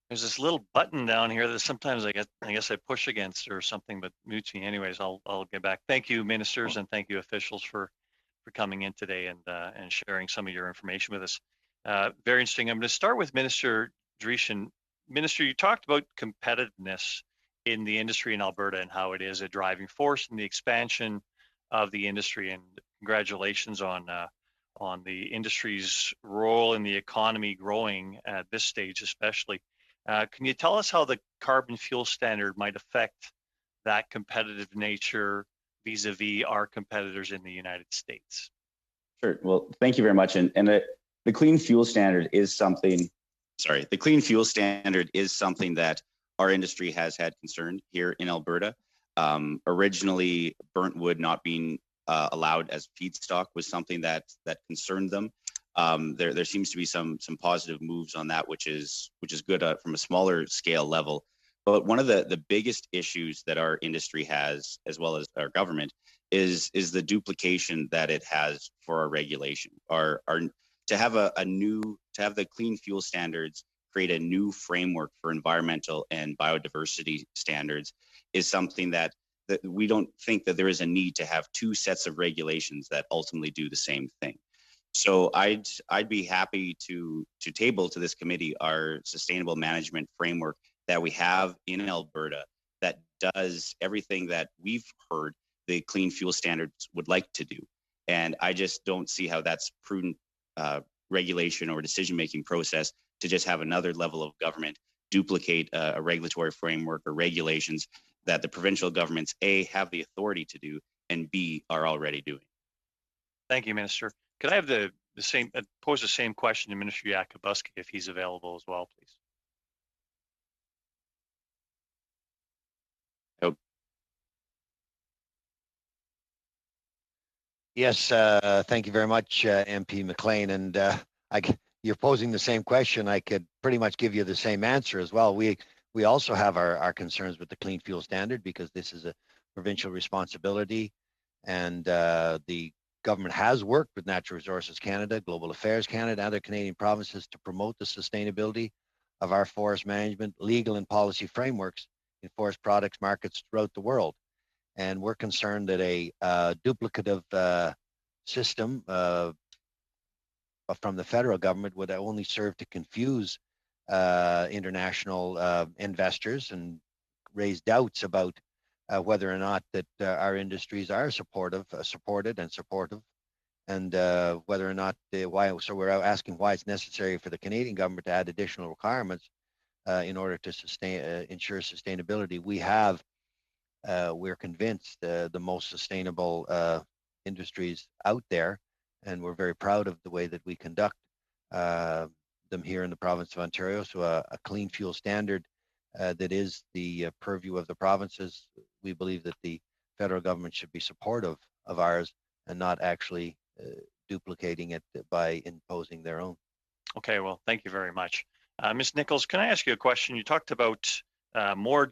There's this little button down here that sometimes I guess I push against or something, but mutes me anyways. I'll get back. Thank you, ministers, and thank you, officials, for coming in today and sharing some of your information with us. Very interesting. I'm going to start with Minister Dreeshen. Minister, you talked about competitiveness in the industry in Alberta and how it is a driving force in the expansion of the industry. And congratulations on the industry's role in the economy growing at this stage, especially. Can you tell us how the carbon fuel standard might affect that competitive nature vis-a-vis our competitors in the United States? Sure. Well, thank you very much. And the clean fuel standard is something. Sorry, the clean fuel standard is something that our industry has had concern here in Alberta. Originally, burnt wood not being allowed as feedstock was something that concerned them. There seems to be some positive moves on that, which is good from a smaller scale level. But one of the biggest issues that our industry has, as well as our government, is the duplication that it has for our regulation. To have the clean fuel standards create a new framework for environmental and biodiversity standards is something that we don't think that there is a need to have two sets of regulations that ultimately do the same thing. So I'd be happy to table to this committee our sustainable management framework that we have in Alberta that does everything that we've heard the clean fuel standards would like to do. And I just don't see how that's prudent regulation or decision-making process to just have another level of government duplicate a regulatory framework or regulations that the provincial governments, A, have the authority to do, and B, are already doing. Thank you, Minister. Could I have pose the same question to Minister Yakubuski if he's available as well, please? Yes, thank you very much, MP McLean. And you're posing the same question. I could pretty much give you the same answer as well. We also have our concerns with the clean fuel standard because this is a provincial responsibility, and the government has worked with Natural Resources Canada, Global Affairs Canada, and other Canadian provinces to promote the sustainability of our forest management, legal and policy frameworks in forest products markets throughout the world. And we're concerned that a duplicative system from the federal government would only serve to confuse international investors and raise doubts about whether or not that our industries are supported and supportive, and whether or not so we're asking why it's necessary for the Canadian government to add additional requirements in order to ensure sustainability. We're convinced the most sustainable industries out there, and we're very proud of the way that we conduct them here in the province of Ontario. So a clean fuel standard that is the purview of the provinces. We believe that the federal government should be supportive of ours and not actually duplicating it by imposing their own. Okay, well, thank you very much. Ms. Nichols, can I ask you a question? You talked about more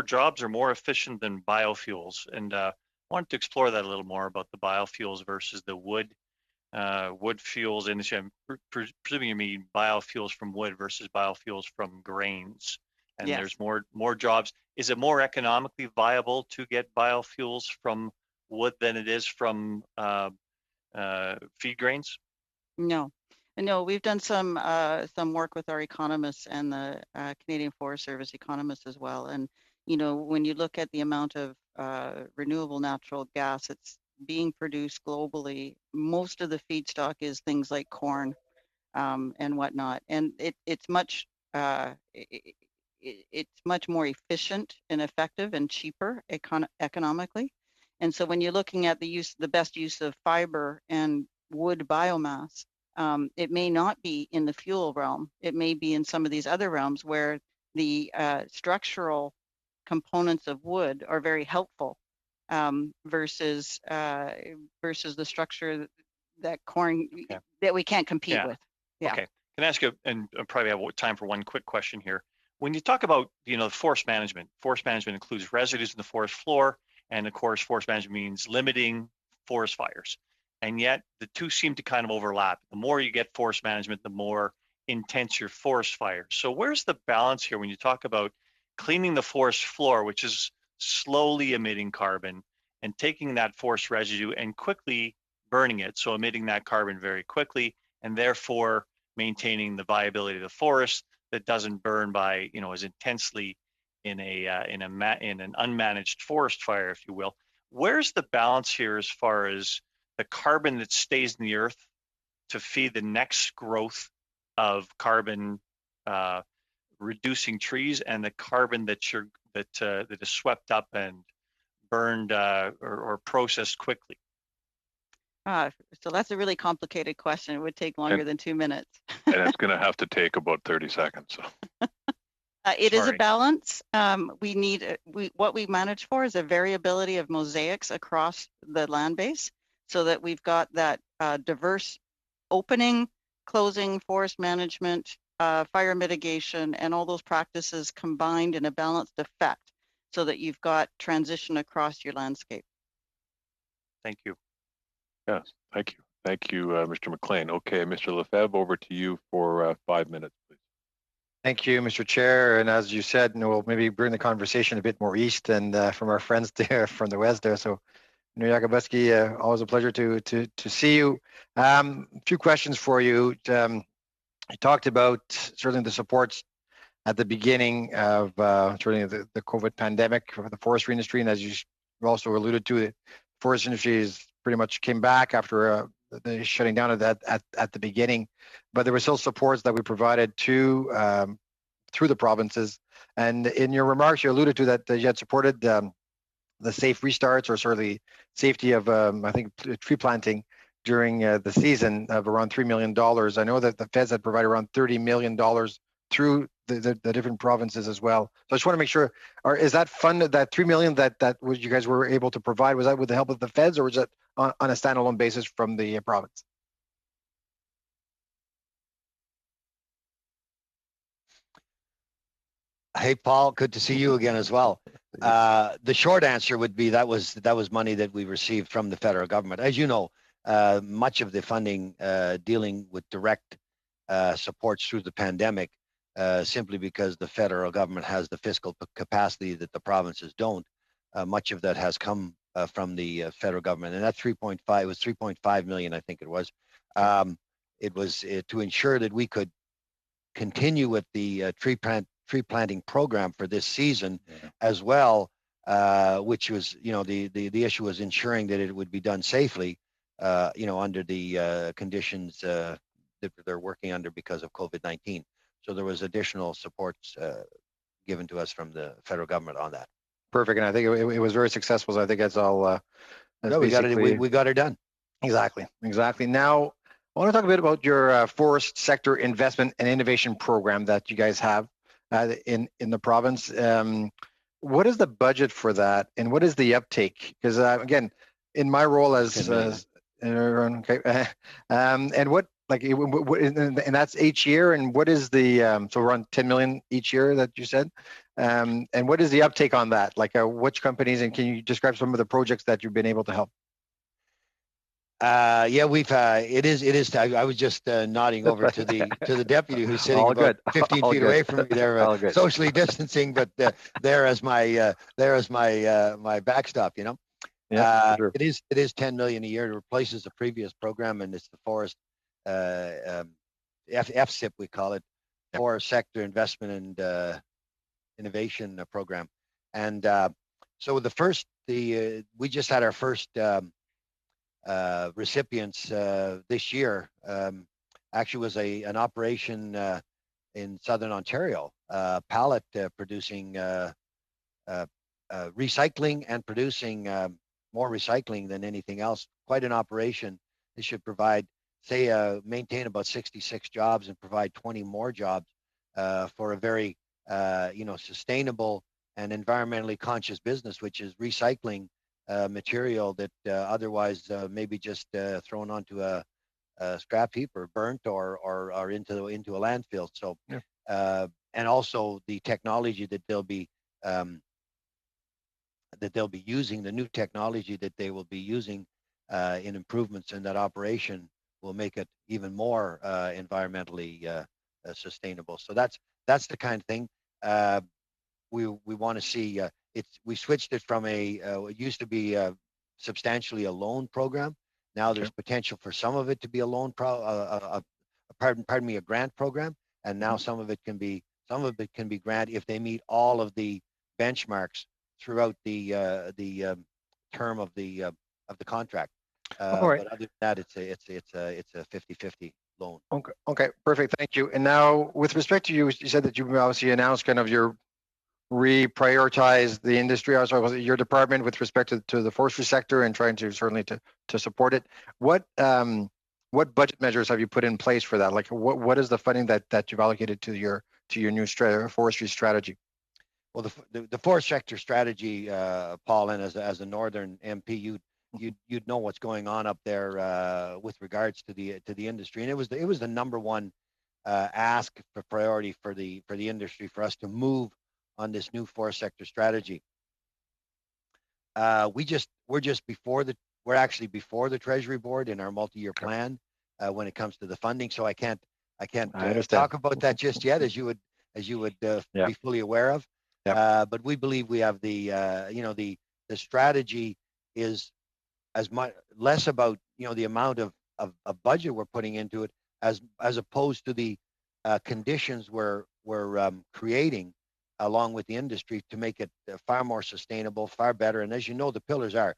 jobs are more efficient than biofuels. And I wanted to explore that a little more about the biofuels versus the wood fuels industry. I'm presuming you mean biofuels from wood versus biofuels from grains. And Yes. There's more jobs. Is it more economically viable to get biofuels from wood than it is from feed grains? No. No, we've done some work with our economists and the Canadian Forest Service economists as well. And, when you look at the amount of renewable natural gas that's being produced globally, most of the feedstock is things like corn and whatnot. And it's much more efficient and effective and cheaper economically. And so when you're looking at the best use of fiber and wood biomass, it may not be in the fuel realm. It may be in some of these other realms where the structural components of wood are very helpful versus the structure that corn that we can't compete with. Yeah. Okay. Can I ask you, and I probably have time for one quick question here. When you talk about, forest management includes residues in the forest floor, and of course, forest management means limiting forest fires. And yet the two seem to kind of overlap. The more you get forest management, the more intense your forest fires. So where's the balance here when you talk about cleaning the forest floor, which is slowly emitting carbon, and taking that forest residue and quickly burning it, so emitting that carbon very quickly, and therefore maintaining the viability of the forest that doesn't burn by, as intensely in an unmanaged forest fire, if you will. Where's the balance here as far as the carbon that stays in the earth to feed the next growth of carbon reducing trees, and the carbon that is swept up and burned or processed quickly? So that's a really complicated question. It would take longer than 2 minutes. And it's going to have to take about 30 seconds. So. It is a balance. What we manage for is a variability of mosaics across the land base, so that we've got that diverse opening, closing, forest management, fire mitigation, and all those practices combined in a balanced effect, so that you've got transition across your landscape. Thank you. Yes, thank you. Thank you, Mr. McLean. Okay, Mr. Lefebvre, over to you for 5 minutes, please. Thank you, Mr. Chair. And as you said, we'll maybe bring the conversation a bit more east and from our friends there from the west there. So, Jakubuski, always a pleasure to see you. A few questions for you. You talked about certainly the supports at the beginning of certainly the COVID pandemic for the forestry industry, and as you also alluded to, the forest industry is pretty much came back after the shutting down of that at the beginning, but there were still supports that we provided to through the provinces. And in your remarks, you alluded to that you had supported the safe restarts or sort of the safety of I think tree planting during the season of around $3 million. I know that the feds had provided around $30 million through the different provinces as well. So I just want to make sure, is that fund, that $3 million that you guys were able to provide, was that with the help of the feds, or was it on a standalone basis from the province? Hey, Paul, good to see you again as well. The short answer would be that was money that we received from the federal government. As you know, much of the funding dealing with direct supports through the pandemic, simply because the federal government has the fiscal capacity that the provinces don't. Much of that has come from the federal government, and that 3.5 was 3.5 million, I think it was. It was to ensure that we could continue with the tree planting program for this season, as well, which was, the issue was ensuring that it would be done safely, under the conditions that they're working under because of COVID-19. So there was additional supports given to us from the federal government on that. Perfect, and I think it was very successful. So I think that's all. We got it done. Exactly. Now, I want to talk a bit about your forest sector investment and innovation program that you guys have in the province. What is the budget for that, and what is the uptake? Because again, in my role as okay, and what and that's each year, and what is the so around 10 million each year that you said, and what is the uptake on that? Like which companies, and can you describe some of the projects that you've been able to help? Yeah, we've it is. I was just nodding over to the deputy who's sitting All about good. 15 All feet good. away from me. They're All good. socially distancing, but there as my my backstop. Yeah, sure. It is 10 million a year. It replaces the previous program, and it's the forest FSIP, we call it, Forest Sector Investment and Innovation Program. And so we just had our first recipients this year. Actually was an operation in southern Ontario, pallet producing recycling and producing more recycling than anything else. Quite an operation. It should provide, say, maintain about 66 jobs and provide 20 more jobs for a very sustainable and environmentally conscious business, which is recycling material that otherwise maybe just thrown onto a scrap heap or burnt or into a landfill. So, and also the technology that they'll be using, the new technology that they will be using in improvements in that operation will make it even more environmentally sustainable. So that's the kind of thing we want to see. We switched it from it used to be substantially a loan program. Now there's potential for some of it to be a loan a grant program, and now some of it can be grant if they meet all of the benchmarks throughout the term of the contract. All right. But other than that, it's a 50-50 loan. Okay, perfect. Thank you. And now, with respect to you said that you obviously announced kind of your reprioritize the industry, also was it your department with respect to the forestry sector and trying to certainly to support it. What budget measures have you put in place for that? Like what is the funding that you've allocated to your new forestry strategy? Well, the forest sector strategy, Paul, and as a northern MP, you'd know what's going on up there with regards to the industry, and it was the number one ask for priority for the industry for us to move on this new forest sector strategy. We're just before the we're actually before the Treasury Board in our multi-year plan when it comes to the funding. So I can't talk about that just yet, as you would be fully aware of. But we believe we have the the strategy is as much less about the amount of budget we're putting into it as opposed to the conditions we're creating along with the industry to make it far more sustainable, far better. And as you know, the pillars are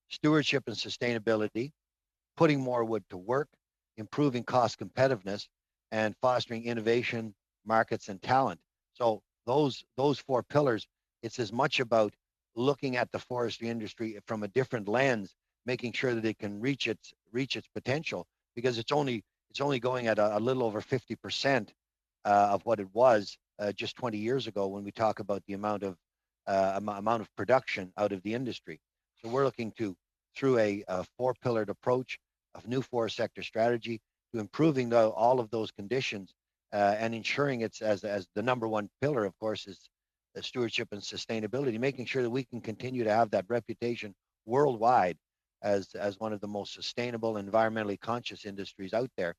stewardship and sustainability, putting more wood to work, improving cost competitiveness, and fostering innovation, markets, and talent. So those four pillars, it's as much about looking at the forestry industry from a different lens, making sure that it can reach its potential, because it's only going at a little over 50% of what it was just 20 years ago when we talk about the amount of production out of the industry. So we're looking to, through a four-pillared approach of new forest sector strategy, to improving all of those conditions and ensuring it's as the number one pillar, of course, is stewardship and sustainability, making sure that we can continue to have that reputation worldwide as one of the most sustainable, environmentally conscious industries out there.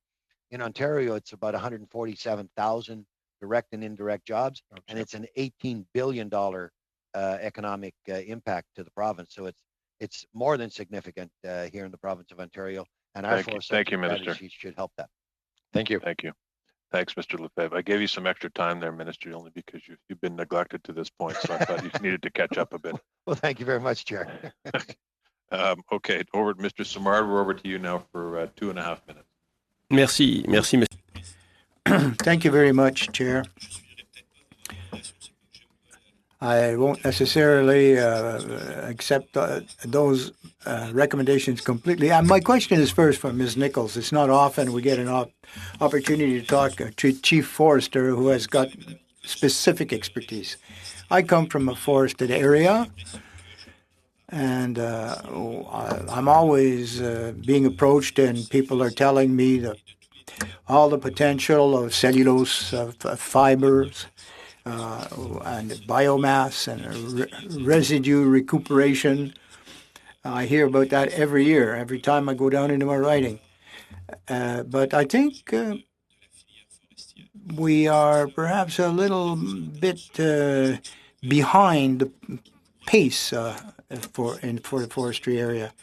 In Ontario, it's about 147,000 direct and indirect jobs, and it's an $18 billion economic impact to the province. So it's more than significant here in the province of Ontario, and our forest sector strategy should help that. Thank you. Thank you. Thanks, Mr. Lefebvre. I gave you some extra time there, Minister, only because you've been neglected to this point, so I thought you needed to catch up a bit. Well, thank you very much, Chair. Okay, over to Mr. Simard. We're over to you now for 2.5 minutes. Merci, monsieur. Thank you very much, Chair. I won't necessarily accept those recommendations completely. My question is first for Ms. Nichols. It's not often we get an opportunity to talk to Chief Forester who has got specific expertise. I come from a forested area, and I'm always being approached, and people are telling me that all the potential of cellulose, of fibers, and biomass and residue recuperation. I hear about that every year, every time I go down into my writing. But I think we are perhaps a little bit behind the pace for the forestry area.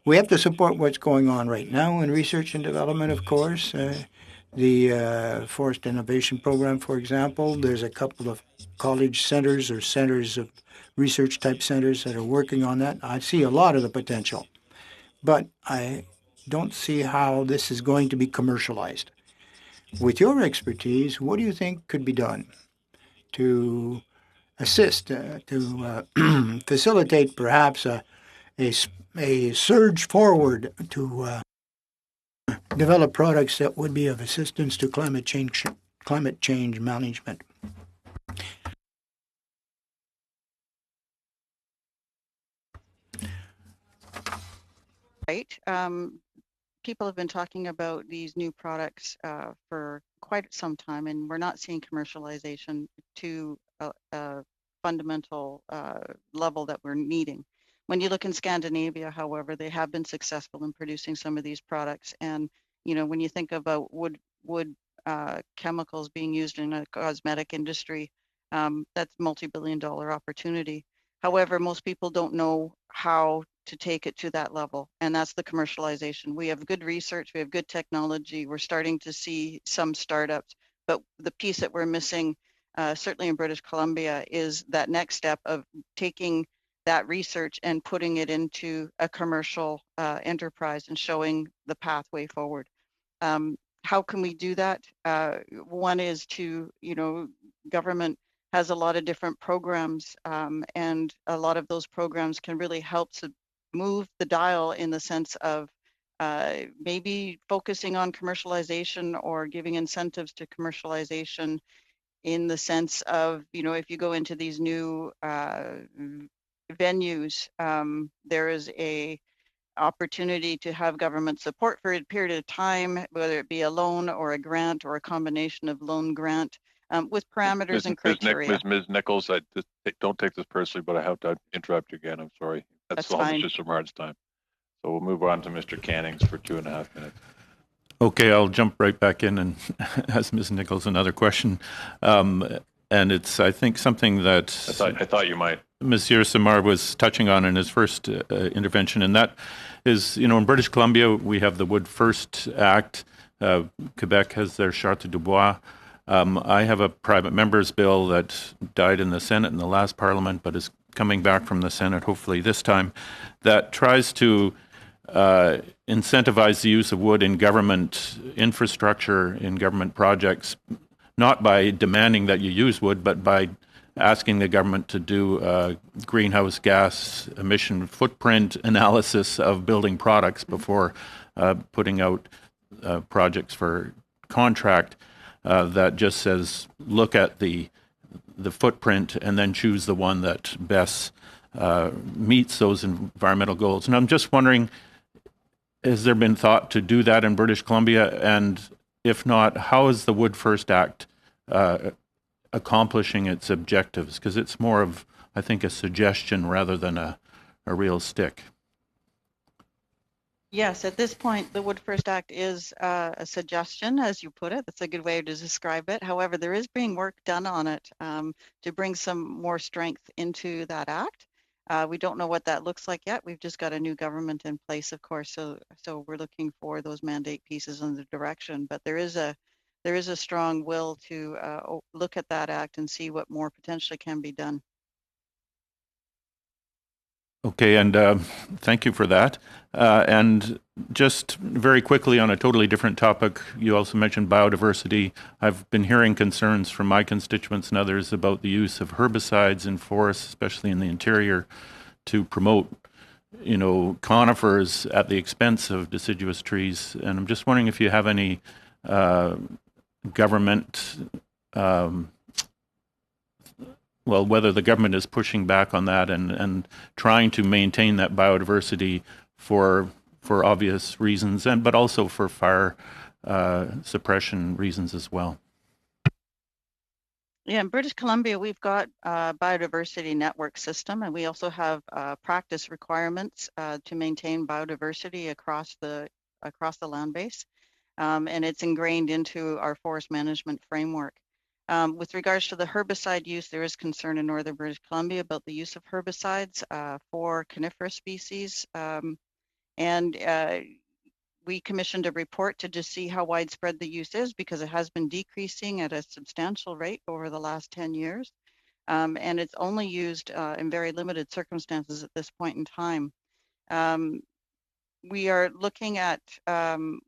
We have to support what's going on right now in research and development, of course. The Forest Innovation Program, for example, there's a couple of college centers or centers of research type centers that are working on that. I see a lot of the potential, but I don't see how this is going to be commercialized. With your expertise, what do you think could be done to assist, to facilitate perhaps a surge forward to develop products that would be of assistance to climate change management? Right. People have been talking about these new products for quite some time, and we're not seeing commercialization to a fundamental level that we're needing. When you look in Scandinavia, however, they have been successful in producing some of these products. And, when you think about wood chemicals being used in a cosmetic industry, that's multi-billion-dollar opportunity. However, most people don't know how to take it to that level, and that's the commercialization. We have good research, we have good technology, we're starting to see some startups, but the piece that we're missing, certainly in British Columbia, is that next step of taking that research and putting it into a commercial enterprise and showing the pathway forward. How can we do that? One is to, government has a lot of different programs, and a lot of those programs can really help to move the dial in the sense of maybe focusing on commercialization or giving incentives to commercialization, in the sense of, if you go into these new venues, there is a opportunity to have government support for a period of time, whether it be a loan or a grant or a combination of loan grant, with parameters and criteria. Ms. Nichols, don't take this personally, but I have to interrupt you again. I'm sorry. That's all fine. Mr. Simard's time. So we'll move on to Mr. Cannings for 2.5 minutes. Okay, I'll jump right back in and ask Ms. Nichols another question. And it's, I think, something that I thought you might. Monsieur Samar was touching on in his first intervention, and that is, you know, in British Columbia, we have the Wood First Act. Quebec has their Charte du Bois. I have a private member's bill that died in the Senate in the last Parliament, but is coming back from the Senate, hopefully this time, that tries to incentivize the use of wood in government infrastructure, in government projects, not by demanding that you use wood, but by asking the government to do a greenhouse gas emission footprint analysis of building products before putting out projects for contract. That just says, look at the footprint and then choose the one that best meets those environmental goals. And I'm just wondering, has there been thought to do that in British Columbia? And if not, how is the Wood First Act accomplishing its objectives? Because it's more of, I think, a suggestion rather than a real stick. Yes, at this point, the Wood First Act is a suggestion, as you put it. That's a good way to describe it. However, there is being work done on it to bring some more strength into that act. We don't know what that looks like yet. We've just got a new government in place, of course, so we're looking for those mandate pieces in the direction. But there is a strong will to look at that act and see what more potentially can be done. Okay, and thank you for that. And just very quickly on a totally different topic, you also mentioned biodiversity. I've been hearing concerns from my constituents and others about the use of herbicides in forests, especially in the interior, to promote, you know, conifers at the expense of deciduous trees. And I'm just wondering if you have any government whether the government is pushing back on that and trying to maintain that biodiversity for obvious reasons, but also for fire suppression reasons as well. Yeah, in British Columbia, we've got a biodiversity network system, and we also have practice requirements to maintain biodiversity across the land base, and it's ingrained into our forest management framework. With regards to the herbicide use, there is concern in northern British Columbia about the use of herbicides for coniferous species. And we commissioned a report to just see how widespread the use is, because it has been decreasing at a substantial rate over the last 10 years. And it's only used in very limited circumstances at this point in time. We are looking at,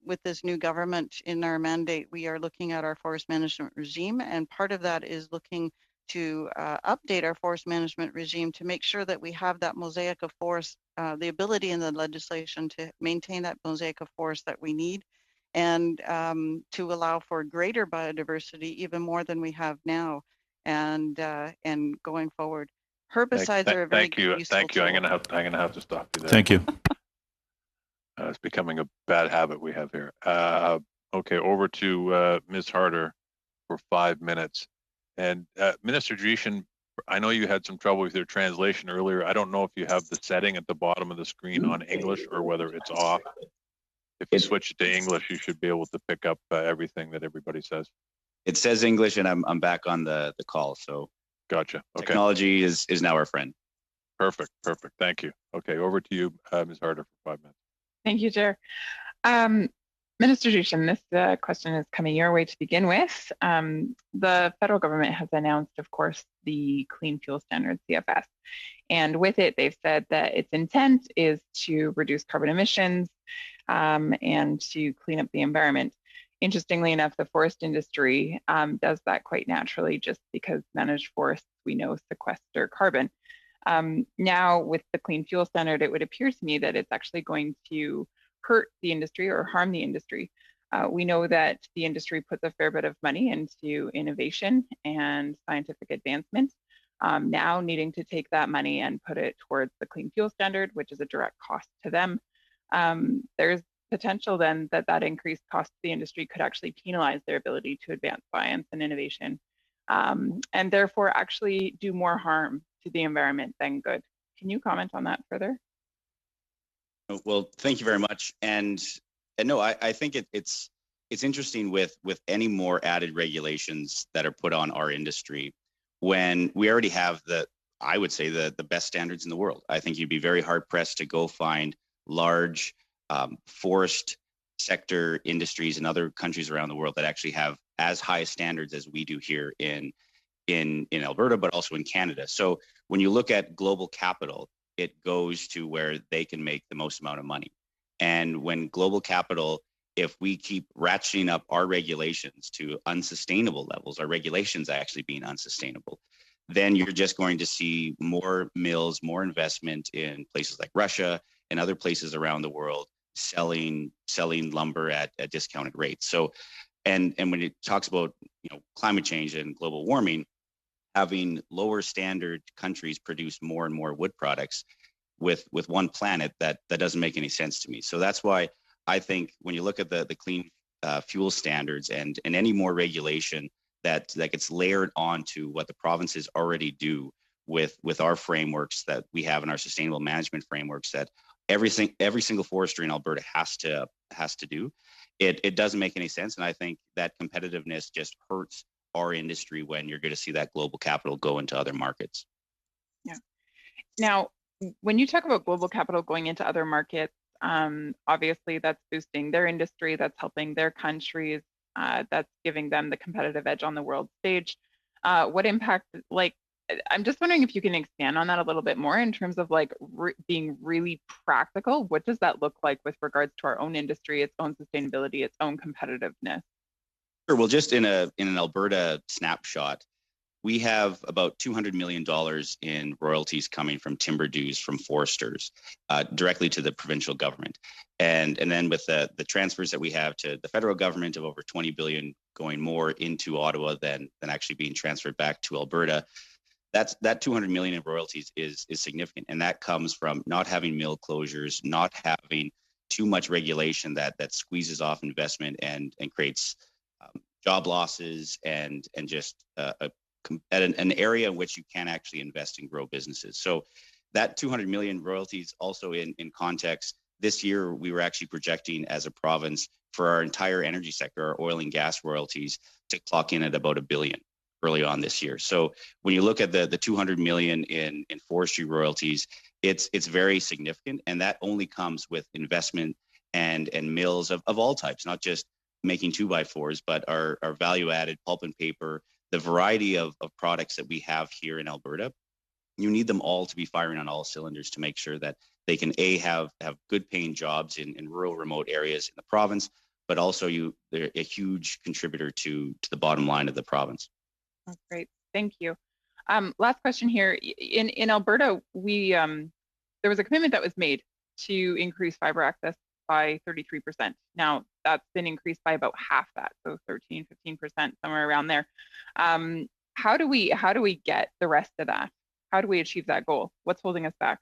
with this new government in our mandate, we are looking at our forest management regime, and part of that is looking to update our forest management regime to make sure that we have that mosaic of forest, the ability in the legislation to maintain that mosaic of forest that we need, and to allow for greater biodiversity, even more than we have now, and going forward. Herbicides are a very good useful Thank you. tool. I'm gonna have to stop you there. Thank you. It's becoming a bad habit we have here. Okay, over to Ms. Harder for 5 minutes. And Minister Dreeshen, I know you had some trouble with your translation earlier. I don't know if you have the setting at the bottom of the screen on English or whether it's off. If you switch it to English, you should be able to pick up everything that everybody says. It says English, and I'm back on the call. So gotcha. Okay. Technology is now our friend. Perfect. Thank you. Okay, over to you, Ms. Harder, for 5 minutes. Thank you, Chair. Minister Dreeshen, this question is coming your way to begin with. The federal government has announced, of course, the Clean Fuel Standard, CFS. And with it, they've said that its intent is to reduce carbon emissions and to clean up the environment. Interestingly enough, the forest industry does that quite naturally, just because managed forests, we know, sequester carbon. Now, with the Clean Fuel Standard, it would appear to me that it's actually going to hurt the industry or harm the industry. We know that the industry puts a fair bit of money into innovation and scientific advancement. Now needing to take that money and put it towards the Clean Fuel Standard, which is a direct cost to them. There's potential then that increased cost to the industry could actually penalize their ability to advance science and innovation, and therefore actually do more harm to the environment than good. Can you comment on that further? Well, thank you very much. And no, I think it's interesting with any more added regulations that are put on our industry when we already have I would say the best standards in the world. I think you'd be very hard pressed to go find large forest sector industries in other countries around the world that actually have as high standards as we do here in Alberta, but also in Canada. So when you look at global capital, it goes to where they can make the most amount of money. And when global capital, if we keep ratcheting up our regulations to unsustainable levels, our regulations actually being unsustainable, then you're just going to see more mills, more investment in places like Russia and other places around the world selling lumber at discounted rates. So, and when it talks about climate change and global warming, having lower standard countries produce more and more wood products with one planet, that doesn't make any sense to me. So that's why I think when you look at the clean fuel standards and any more regulation that gets layered onto what the provinces already do with our frameworks that we have in our sustainable management frameworks, that every single forester in Alberta has to do, it doesn't make any sense. And I think that competitiveness just hurts our industry when you're going to see that global capital go into other markets. Yeah. Now, when you talk about global capital going into other markets, obviously that's boosting their industry, that's helping their countries, that's giving them the competitive edge on the world stage. What impact, I'm just wondering if you can expand on that a little bit more in terms of being really practical. What does that look like with regards to our own industry, its own sustainability, its own competitiveness? Sure. Well, just in an Alberta snapshot, we have about $200 million in royalties coming from timber dues from foresters directly to the provincial government. And then with the transfers that we have to the federal government of over 20 billion going more into Ottawa than actually being transferred back to Alberta, that 200 million in royalties is significant. And that comes from not having mill closures, not having too much regulation that squeezes off investment and creates job losses and just at an area in which you can actually invest and grow businesses. So that 200 million royalties also in context, this year we were actually projecting as a province for our entire energy sector, our oil and gas royalties, to clock in at about $1 billion early on this year. So when you look at the 200 million in forestry royalties, it's very significant. And that only comes with investment and mills of all types, not just making 2x4s, but our value added pulp and paper, the variety of products that we have here in Alberta. You need them all to be firing on all cylinders to make sure that they can have good paying jobs in rural remote areas in the province, but also they're a huge contributor to the bottom line of the province. That's great. Thank you. Last question here. In Alberta, we there was a commitment that was made to increase fiber access by 33%. Now that's been increased by about half that, so 13, 15%, somewhere around there. How do we get the rest of that? How do we achieve that goal? What's holding us back?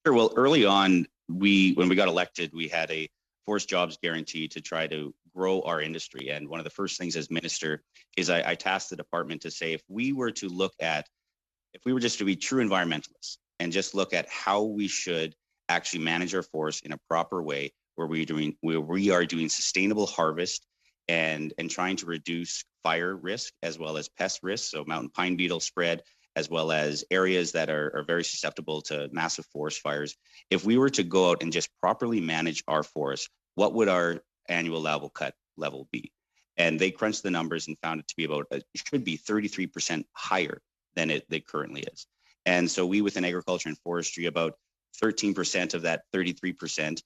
Sure. Well, early on, when we got elected, we had a forced jobs guarantee to try to grow our industry. And one of the first things as minister is I tasked the department to say, if we were just to be true environmentalists and just look at how we should actually manage our forest in a proper way, where we are doing sustainable harvest and trying to reduce fire risk as well as pest risk, so mountain pine beetle spread, as well as areas that are very susceptible to massive forest fires. If we were to go out and just properly manage our forest, what would our annual level cut level be? And they crunched the numbers and found it to be it should be 33% higher than it currently is. And so we within agriculture and forestry, about 13% of that 33%,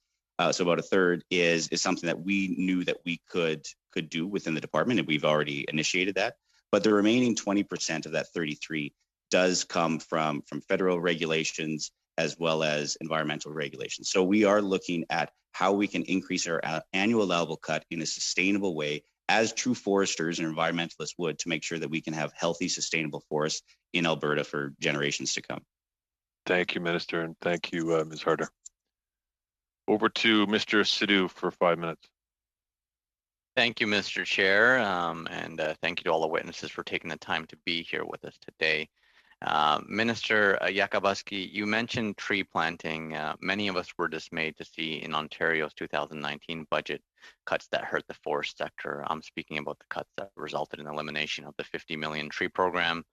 so about a third, is something that we knew that we could do within the department, and we've already initiated that. But the remaining 20% of that 33 does come from federal regulations as well as environmental regulations. So we are looking at how we can increase our annual allowable cut in a sustainable way, as true foresters and environmentalists would, to make sure that we can have healthy, sustainable forests in Alberta for generations to come. Thank you, Minister, and thank you, Ms. Harder. Over to Mr. Sidhu for 5 minutes. Thank you, Mr. Chair, and thank you to all the witnesses for taking the time to be here with us today. Minister Yakabuski, you mentioned tree planting. Many of us were dismayed to see in Ontario's 2019 budget cuts that hurt the forest sector. I'm speaking about the cuts that resulted in elimination of the 50 million tree program.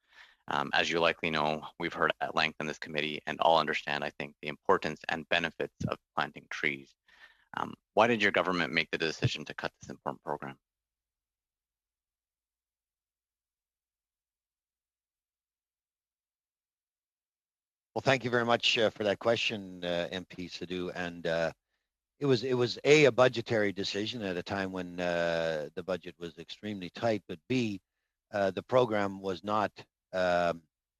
As you likely know, we've heard at length in this committee and all understand, I think, the importance and benefits of planting trees. Why did your government make the decision to cut this important program? Well, thank you very much for that question, MP Sadhu. And it was a budgetary decision at a time when the budget was extremely tight, but B, the program was not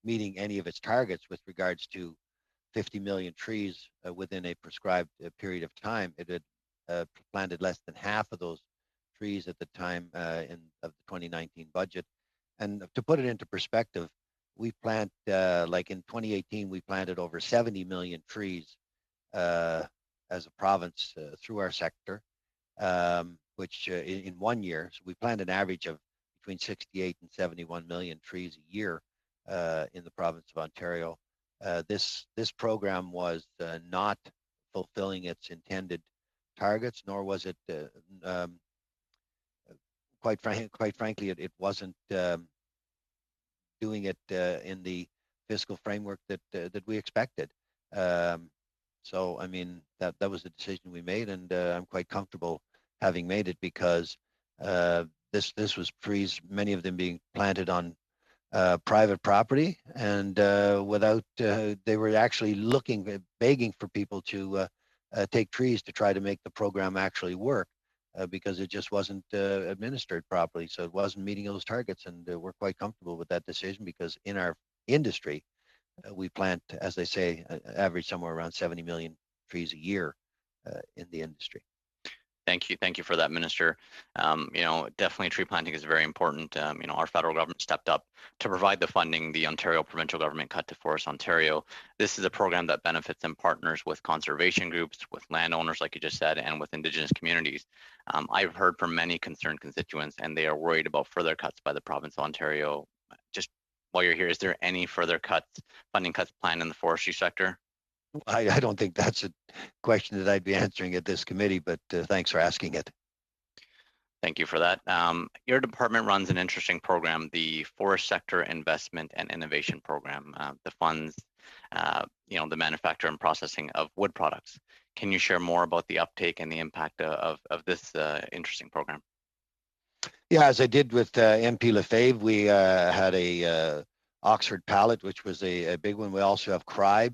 meeting any of its targets with regards to 50 million trees within a prescribed period of time. It had planted less than half of those trees at the time of the 2019 budget. And to put it into perspective, we plant, like in 2018, we planted over 70 million trees as a province through our sector, which in 1 year, so we plant an average of between 68 and 71 million trees a year in the province of Ontario. This program was not fulfilling its intended targets, nor was it, quite frankly, it wasn't doing it in the fiscal framework that we expected. So, I mean, that was the decision we made, and I'm quite comfortable having made it because this was trees, many of them being planted on private property, and without they were actually begging for people to take trees to try to make the program actually work because it just wasn't administered properly. So it wasn't meeting those targets, and we're quite comfortable with that decision because in our industry, we plant, as they say, average somewhere around 70 million trees a year in the industry. Thank you for that, Minister. You know, definitely tree planting is very important. You know, our federal government stepped up to provide the funding the Ontario provincial government cut to Forest Ontario. This is a program that benefits and partners with conservation groups, with landowners, like you just said, and with Indigenous communities. I've heard from many concerned constituents, and they are worried about further cuts by the province of Ontario. Just while you're here, is there any further funding cuts planned in the forestry sector? I don't think that's a question that I'd be answering at this committee, but thanks for asking it. Thank you for that. Your department runs an interesting program, the Forest Sector Investment and Innovation Program. The funds, you know, the manufacture and processing of wood products. Can you share more about the uptake and the impact of this interesting program? Yeah, as I did with MP Lefebvre, we had a Oxford pallet, which was a big one. We also have CRIBE,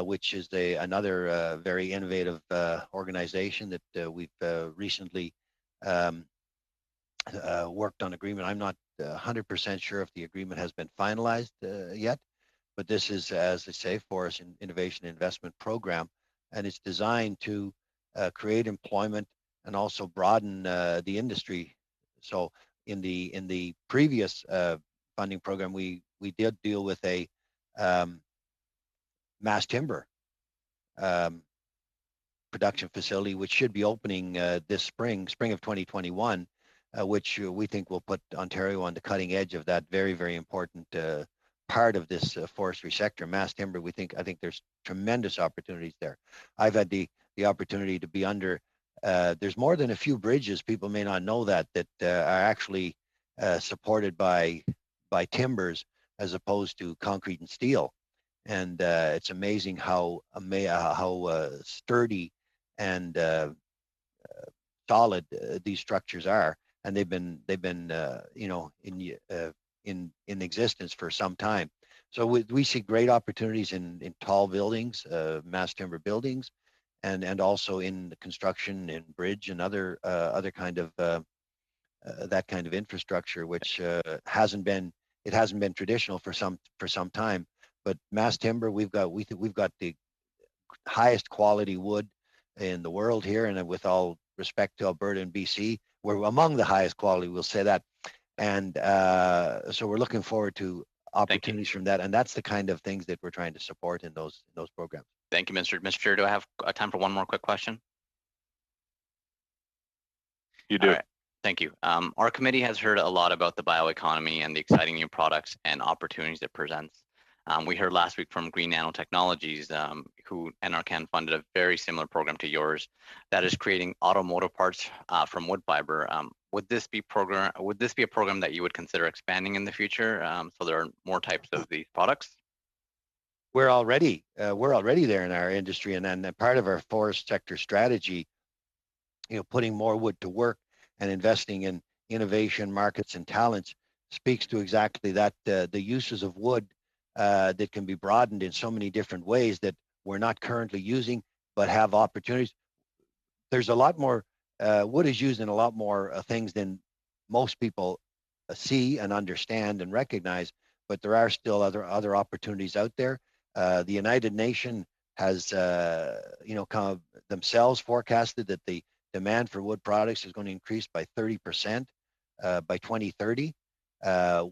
which is another very innovative organization that we've recently worked on agreement. I'm not 100% sure if the agreement has been finalized yet, but this is, as I say, Forest Innovation Investment Program, and it's designed to create employment and also broaden the industry. So in the previous funding program, we did deal with a mass timber production facility, which should be opening this spring of 2021, which we think will put Ontario on the cutting edge of that very, very important part of this forestry sector. Mass timber, I think there's tremendous opportunities there. I've had the opportunity to be under, there's more than a few bridges, people may not know that are actually supported by timbers as opposed to concrete and steel. And it's amazing how sturdy and solid these structures are, and they've been you know, in existence for some time. So we see great opportunities in tall buildings, mass timber buildings, and also in the construction and bridge and other kind of that kind of infrastructure, which hasn't been traditional for some time. But mass timber, we've got the highest quality wood in the world here, and with all respect to Alberta and BC, we're among the highest quality, we'll say that. And so we're looking forward to opportunities from that, and that's the kind of things that we're trying to support in those programs. Thank you, Mr. Chair. Do I have time for one more quick question? You do. All right. Thank you. Our committee has heard a lot about the bioeconomy and the exciting new products and opportunities it presents. We heard last week from Green Nanotechnologies, who NRCan funded a very similar program to yours that is creating automotive parts from wood fiber. Would this be a program that you would consider expanding in the future, so there are more types of these products? We're already there in our industry, and then part of our forest sector strategy, putting more wood to work and investing in innovation, markets, and talents speaks to exactly that. The uses of wood that can be broadened in so many different ways that we're not currently using, but have opportunities. There's a lot more, wood is used in a lot more things than most people see and understand and recognize, but there are still other opportunities out there. The United Nations has, kind of themselves forecasted that the demand for wood products is going to increase by 30% by 2030.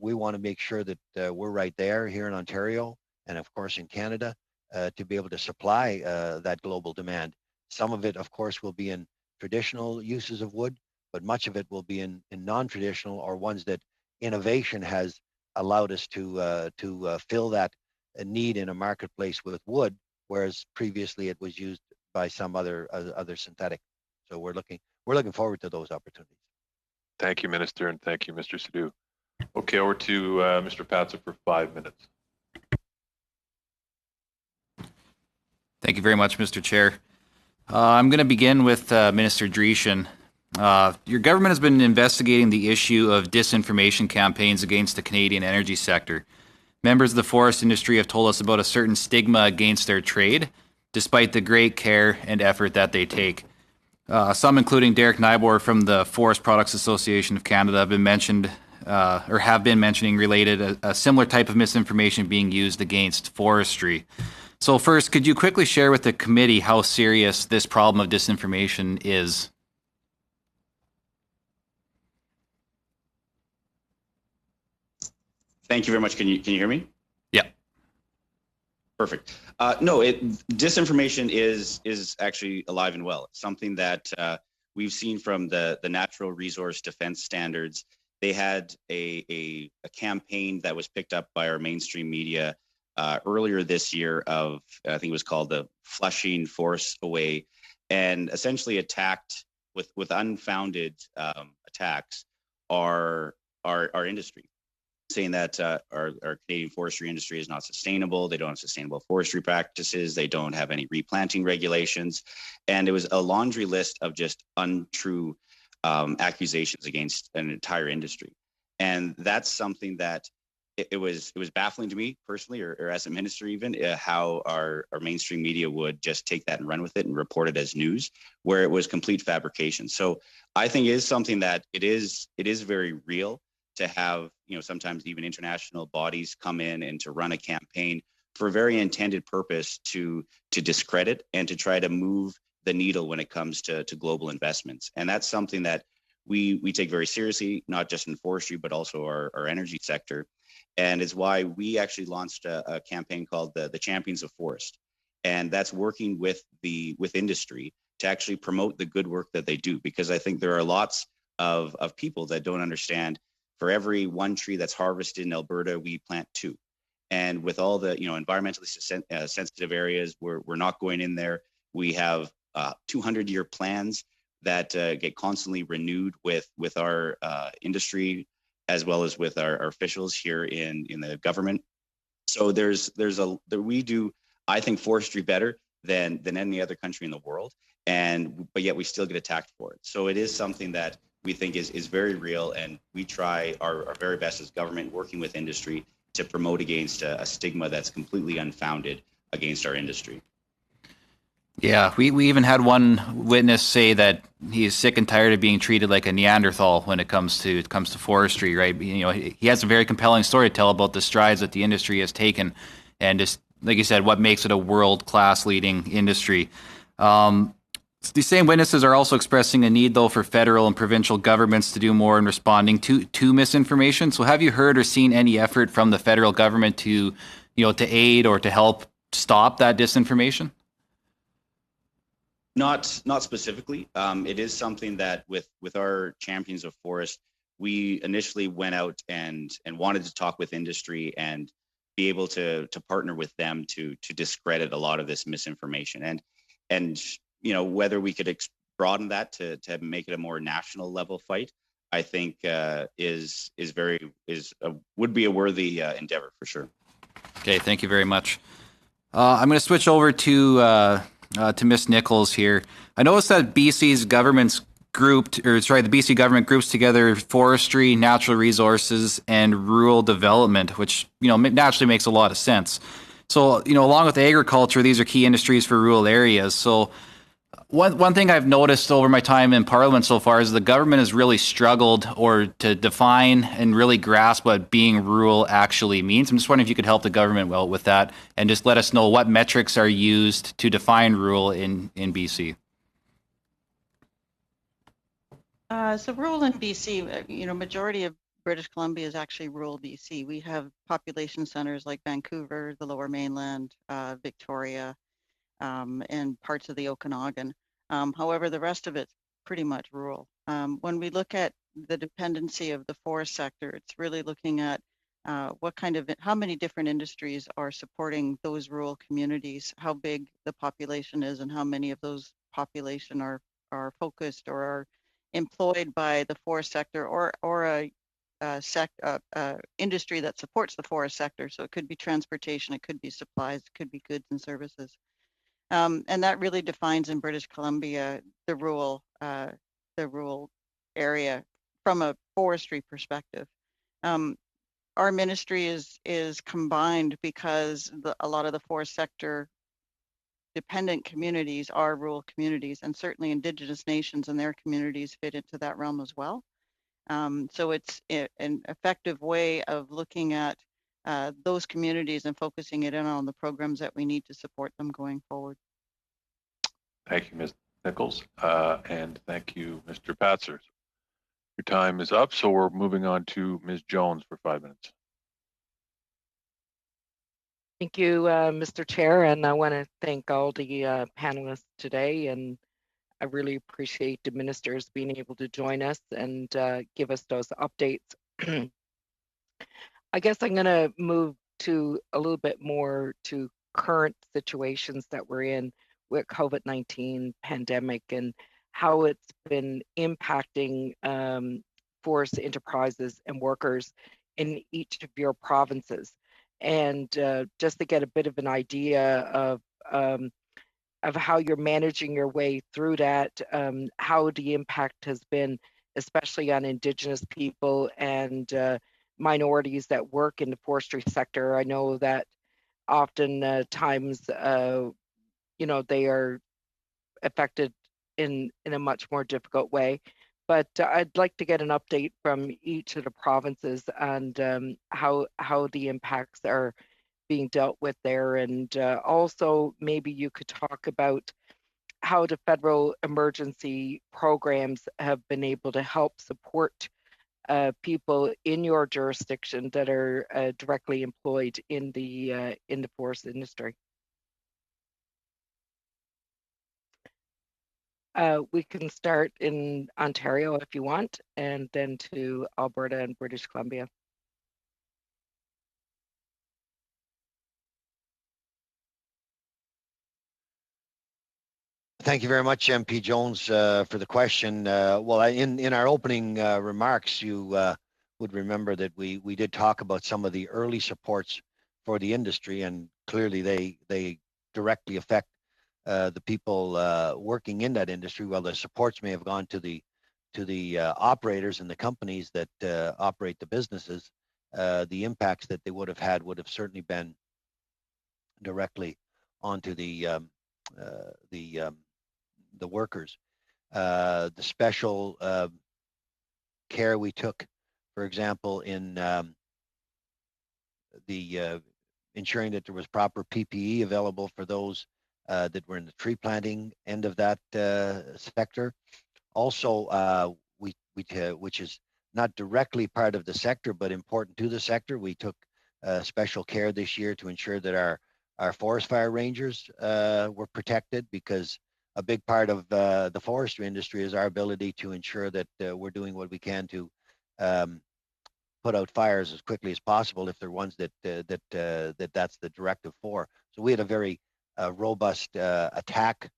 We want to make sure that we're right there here in Ontario and of course in Canada to be able to supply that global demand. Some of it, of course, will be in traditional uses of wood, but much of it will be in non-traditional or ones that innovation has allowed us to fill that need in a marketplace with wood, whereas previously it was used by some other synthetic. So we're looking forward to those opportunities. Thank you, Minister, and thank you, Mr. Sadu. Okay, over to Mr. Patsa for 5 minutes. Thank you very much, Mr. Chair. I'm going to begin with Minister Dreeshen. Your government has been investigating the issue of disinformation campaigns against the Canadian energy sector. Members of the forest industry have told us about a certain stigma against their trade, despite the great care and effort that they take. Some, including Derek Nybor from the Forest Products Association of Canada, have been mentioned or have been mentioning related a similar type of misinformation being used against forestry. So first, could you quickly share with the committee how serious this problem of disinformation is? Thank you very much. Can you hear me? Yeah. Perfect. No, disinformation is actually alive and well. It's something that we've seen from the Natural Resource Defense Standards. They had a campaign that was picked up by our mainstream media earlier this year of, I think it was called the Flushing Forests Away, and essentially attacked with unfounded attacks our industry, saying that our Canadian forestry industry is not sustainable. They don't have sustainable forestry practices. They don't have any replanting regulations. And it was a laundry list of just untrue accusations against an entire industry. And that's something that it was baffling to me personally, or as a minister even, how our mainstream media would just take that and run with it and report it as news, where it was complete fabrication. So I think it is something that it is very real to have, sometimes even international bodies come in and to run a campaign for a very intended purpose to discredit and to try to move the needle when it comes to global investments. And that's something that we take very seriously, not just in forestry, but also our energy sector. And it's why we actually launched a campaign called the Champions of Forest. And that's working with industry to actually promote the good work that they do, because I think there are lots of people that don't understand. For every one tree that's harvested in Alberta, we plant 2. And with all the environmentally sensitive areas, we're not going in there. We have 200-year plans that get constantly renewed with our industry, as well as with our officials here in the government. So we do, I think, forestry better than any other country in the world, but yet we still get attacked for it. So it is something that we think is very real, and we try our very best as government, working with industry, to promote against a stigma that's completely unfounded against our industry. Yeah, we even had one witness say that he's sick and tired of being treated like a Neanderthal when it comes to forestry, right? He has a very compelling story to tell about the strides that the industry has taken, and just like you said, what makes it a world-class leading industry. These same witnesses are also expressing a need, though, for federal and provincial governments to do more in responding to misinformation. So have you heard or seen any effort from the federal government to aid or to help stop that disinformation? Not specifically. It is something that with our Champions of Forest, we initially went out and wanted to talk with industry and be able to partner with them to discredit a lot of this misinformation. And you know, whether we could broaden that to make it a more national level fight, I think would be a worthy endeavor for sure. Okay, thank you very much. I'm going to switch over to Ms. Nichols here. I noticed that BC's government's the BC government groups together forestry, natural resources, and rural development, which, you know, naturally makes a lot of sense. So, you know, along with agriculture, these are key industries for rural areas. So one thing I've noticed over my time in Parliament so far is the government has really struggled to define and really grasp what being rural actually means. I'm just wondering if you could help the government with that and just let us know what metrics are used to define rural in BC. So rural in BC, you know, majority of British Columbia is actually rural BC. We have population centers like Vancouver, the Lower Mainland, Victoria, and parts of the Okanagan. However, the rest of it's pretty much rural. When we look at the dependency of the forest sector, it's really looking at how many different industries are supporting those rural communities, how big the population is, and how many of those population are focused or are employed by the forest sector or a industry that supports the forest sector. So it could be transportation, it could be supplies, it could be goods and services. And that really defines in British Columbia the rural area from a forestry perspective. Our ministry is combined because a lot of the forest sector dependent communities are rural communities, and certainly Indigenous nations and their communities fit into that realm as well. So it's an effective way of looking at those communities and focusing it in on the programs that we need to support them going forward. Thank you, Ms. Nichols, and thank you, Mr. Patzers. Your time is up, so we're moving on to Ms. Jones for 5 minutes. Thank you, Mr. Chair, and I want to thank all the panelists today, and I really appreciate the ministers being able to join us and give us those updates. I guess I'm going to move to a little bit more to current situations that we're in with COVID-19 pandemic and how it's been impacting forest enterprises and workers in each of your provinces. And just to get a bit of an idea of how you're managing your way through that, how the impact has been, especially on Indigenous people and minorities that work in the forestry sector. I know that often times, you know, they are affected in a much more difficult way. But I'd like to get an update from each of the provinces and how the impacts are being dealt with there. And also maybe you could talk about how the federal emergency programs have been able to help support people in your jurisdiction that are directly employed in the forest industry. We can start in Ontario if you want, and then to Alberta and British Columbia. Thank you very much, MP Jones, for the question. Well, in our opening remarks, you would remember that we did talk about some of the early supports for the industry, and clearly they directly affect the people working in that industry. While the supports may have gone to the operators and the companies that operate the businesses, the impacts that they would have certainly been directly onto the workers. The special care we took, for example, in the ensuring that there was proper PPE available for those that were in the tree planting end of that sector. Also, which is not directly part of the sector, but important to the sector, we took special care this year to ensure that our forest fire rangers were protected, because a big part of the forestry industry is our ability to ensure that we're doing what we can to put out fires as quickly as possible if they're ones that that's the directive for. So we had a very robust attack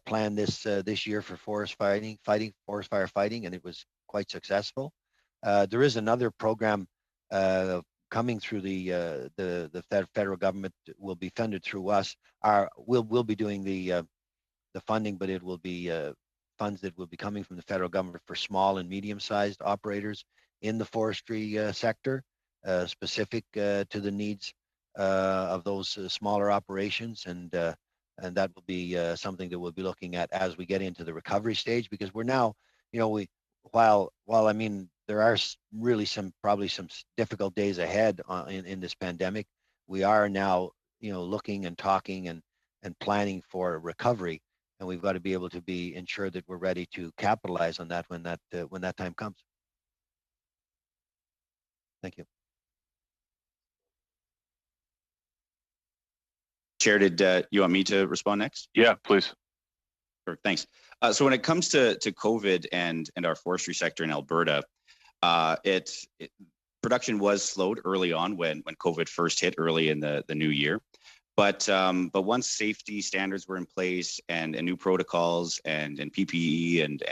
plan this year for forest fire fighting, and it was quite successful. There is another program coming through the federal government, will be funded through us. We'll be doing the funding, but it will be funds that will be coming from the federal government for small and medium-sized operators in the forestry sector, specific to the needs of those smaller operations, and that will be something that we'll be looking at as we get into the recovery stage, because we're now, while I mean there are really probably some difficult days ahead in this pandemic, we are now looking and talking and planning for recovery, and we've got to be able to be ensured that we're ready to capitalize on that when that time comes. Thank you. Chair, did you want me to respond next? Yeah, please. Sure, thanks. So when it comes to COVID and our forestry sector in Alberta, production was slowed early on when COVID first hit early in the new year. But once safety standards were in place and new protocols and PPE and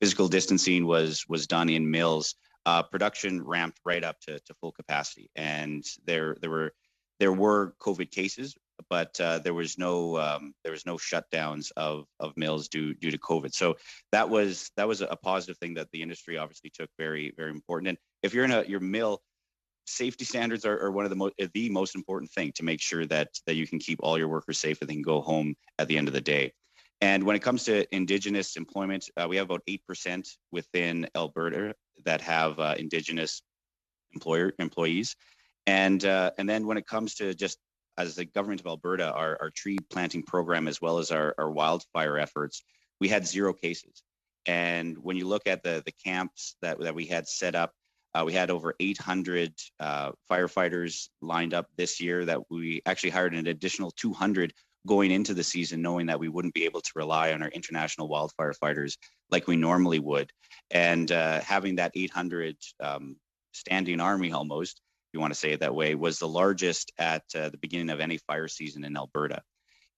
physical distancing was done in mills, production ramped right up to full capacity. And there were COVID cases, but there was no shutdowns of mills due to COVID. So that was a positive thing that the industry obviously took very, very important. And if you're in your mill, safety standards are one of the most important thing to make sure that you can keep all your workers safe and they can go home at the end of the day. And when it comes to Indigenous employment, we have about 8% within Alberta that have Indigenous employees. And then when it comes to just as the government of Alberta, our tree planting program, as well as our wildfire efforts, we had 0 cases. And when you look at the camps that we had set up, we had over 800 firefighters lined up this year, that we actually hired an additional 200 going into the season, knowing that we wouldn't be able to rely on our international wildfire fighters like we normally would. And having that 800 standing army, almost, if you want to say it that way, was the largest at the beginning of any fire season in Alberta.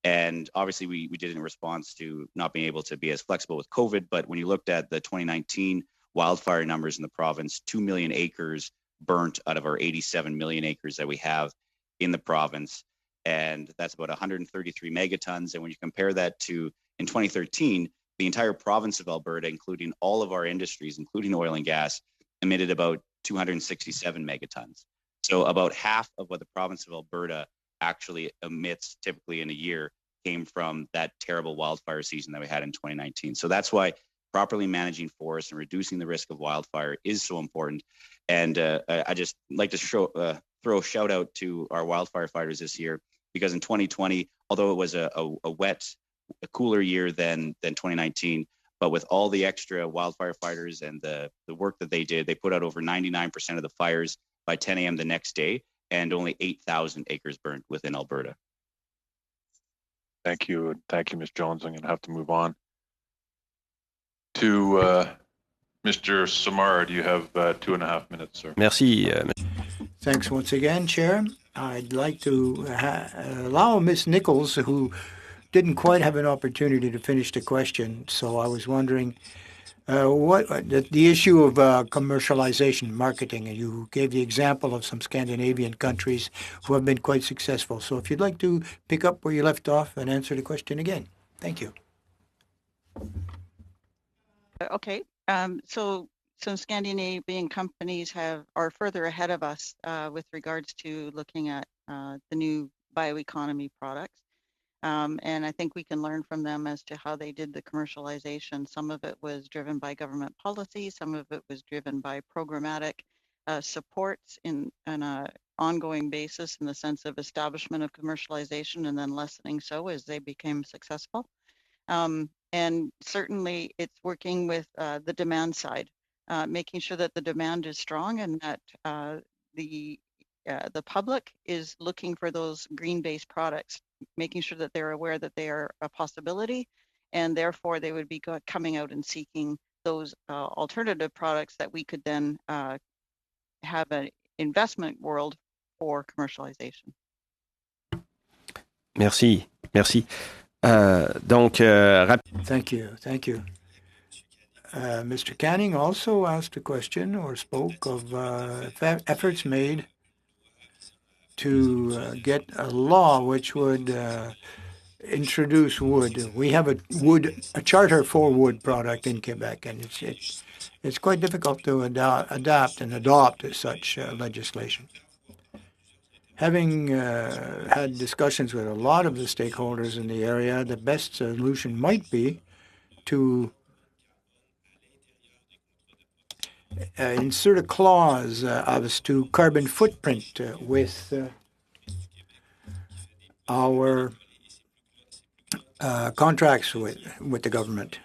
And obviously we did it in response to not being able to be as flexible with COVID. But when you looked at the 2019 wildfire numbers in the province, 2 million acres burnt out of our 87 million acres that we have in the province. And that's about 133 megatons. And when you compare that to in 2013, the entire province of Alberta, including all of our industries, including oil and gas, emitted about 267 megatons. So about half of what the province of Alberta actually emits typically in a year came from that terrible wildfire season that we had in 2019. So that's why properly managing forests and reducing the risk of wildfire is so important. And I just like to throw a shout out to our wildfire fighters this year, because in 2020, although it was a cooler year than 2019, but with all the extra wildfire fighters and the work that they did, they put out over 99% of the fires by 10 a.m. the next day, and only 8,000 acres burnt within Alberta. Thank you. Thank you, Ms. Jones. I'm going to have to move on to Mr. Samard. You have 2.5 minutes, sir. Merci. Thanks once again, Chair. I'd like to allow Ms. Nichols, who didn't quite have an opportunity to finish the question. So I was wondering what the issue of commercialization, marketing, and you gave the example of some Scandinavian countries who have been quite successful. So if you'd like to pick up where you left off and answer the question again. Thank you. Okay. So some Scandinavian companies are further ahead of us with regards to looking at the new bioeconomy products. And I think we can learn from them as to how they did the commercialization. Some of it was driven by government policy. Some of it was driven by programmatic supports in an ongoing basis, in the sense of establishment of commercialization and then lessening so as they became successful. And certainly it's working with the demand side, making sure that the demand is strong and that the public is looking for those green-based products, making sure that they're aware that they are a possibility, and therefore they would be coming out and seeking those alternative products that we could then have an investment world for commercialization. Merci, merci. Thank you, thank you. Mr. Canning also asked a question or spoke of efforts made to get a law which would introduce wood. We have a charter for wood product in Quebec, and it's quite difficult to adapt and adopt such legislation. Having had discussions with a lot of the stakeholders in the area, the best solution might be to insert a clause as to carbon footprint with our contracts with the government.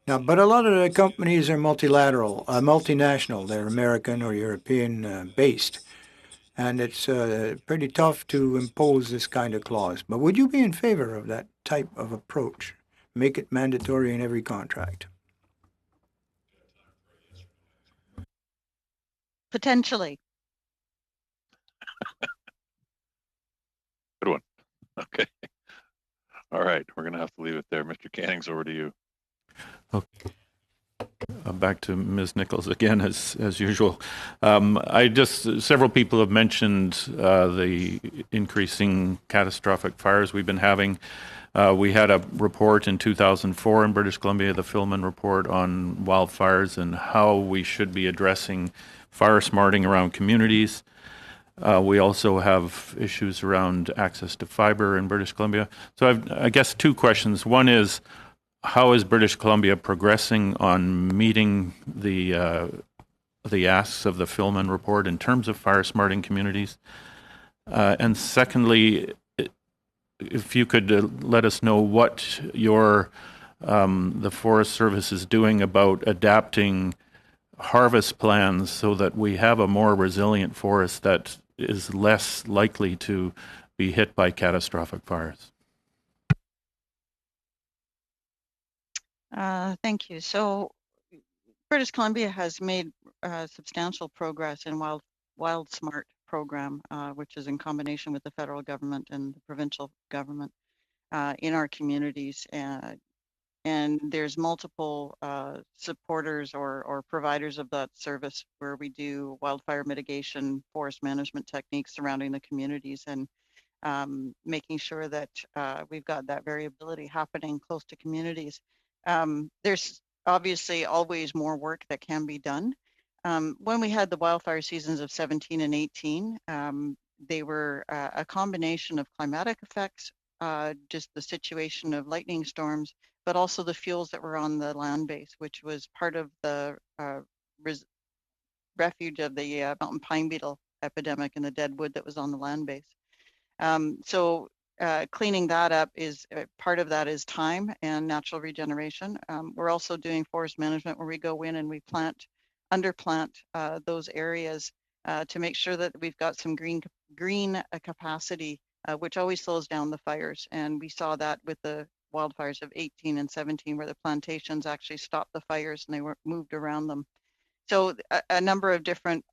Now, but a lot of the companies are multinational. They're American or European based. And it's pretty tough to impose this kind of clause. But would you be in favor of that type of approach? Make it mandatory in every contract? Potentially. Good one. Okay. All right. We're going to have to leave it there. Mr. Canning's over to you. Okay. Back to Ms. Nichols again, as usual. Several people have mentioned the increasing catastrophic fires we've been having. We had a report in 2004 in British Columbia, the Philman report on wildfires and how we should be addressing fire smarting around communities. We also have issues around access to fiber in British Columbia. So I guess two questions. One is, how is British Columbia progressing on meeting the asks of the Philman report in terms of fire smarting communities? And secondly, if you could let us know what the Forest Service is doing about adapting harvest plans so that we have a more resilient forest that is less likely to be hit by catastrophic fires. Thank you. So British Columbia has made substantial progress in Wild Smart program, which is in combination with the federal government and the provincial government in our communities. And there's multiple supporters or providers of that service where we do wildfire mitigation, forest management techniques surrounding the communities, and making sure that we've got that variability happening close to communities. There's obviously always more work that can be done. When we had the wildfire seasons of 17 and 18, they were a combination of climatic effects, just the situation of lightning storms, but also the fuels that were on the land base, which was part of the refuge of the mountain pine beetle epidemic and the dead wood that was on the land base. So cleaning that up is part of that is time and natural regeneration. We're also doing forest management where we go in and we underplant those areas to make sure that we've got some green capacity, which always slows down the fires. And we saw that with the wildfires of 18 and 17, where the plantations actually stopped the fires and they were moved around them. So a number of different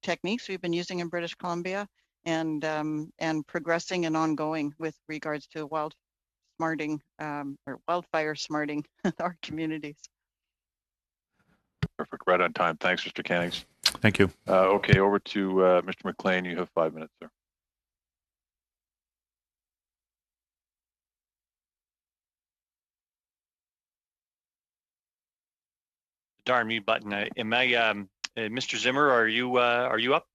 techniques we've been using in British Columbia, and progressing and ongoing with regards to wildfire smarting our communities. Perfect. Right on time. Thanks, Mr. Cannings. Thank you. Okay, over to Mr. McLean. You have 5 minutes, sir. Darn mute button. Mr. Zimmer, are you up?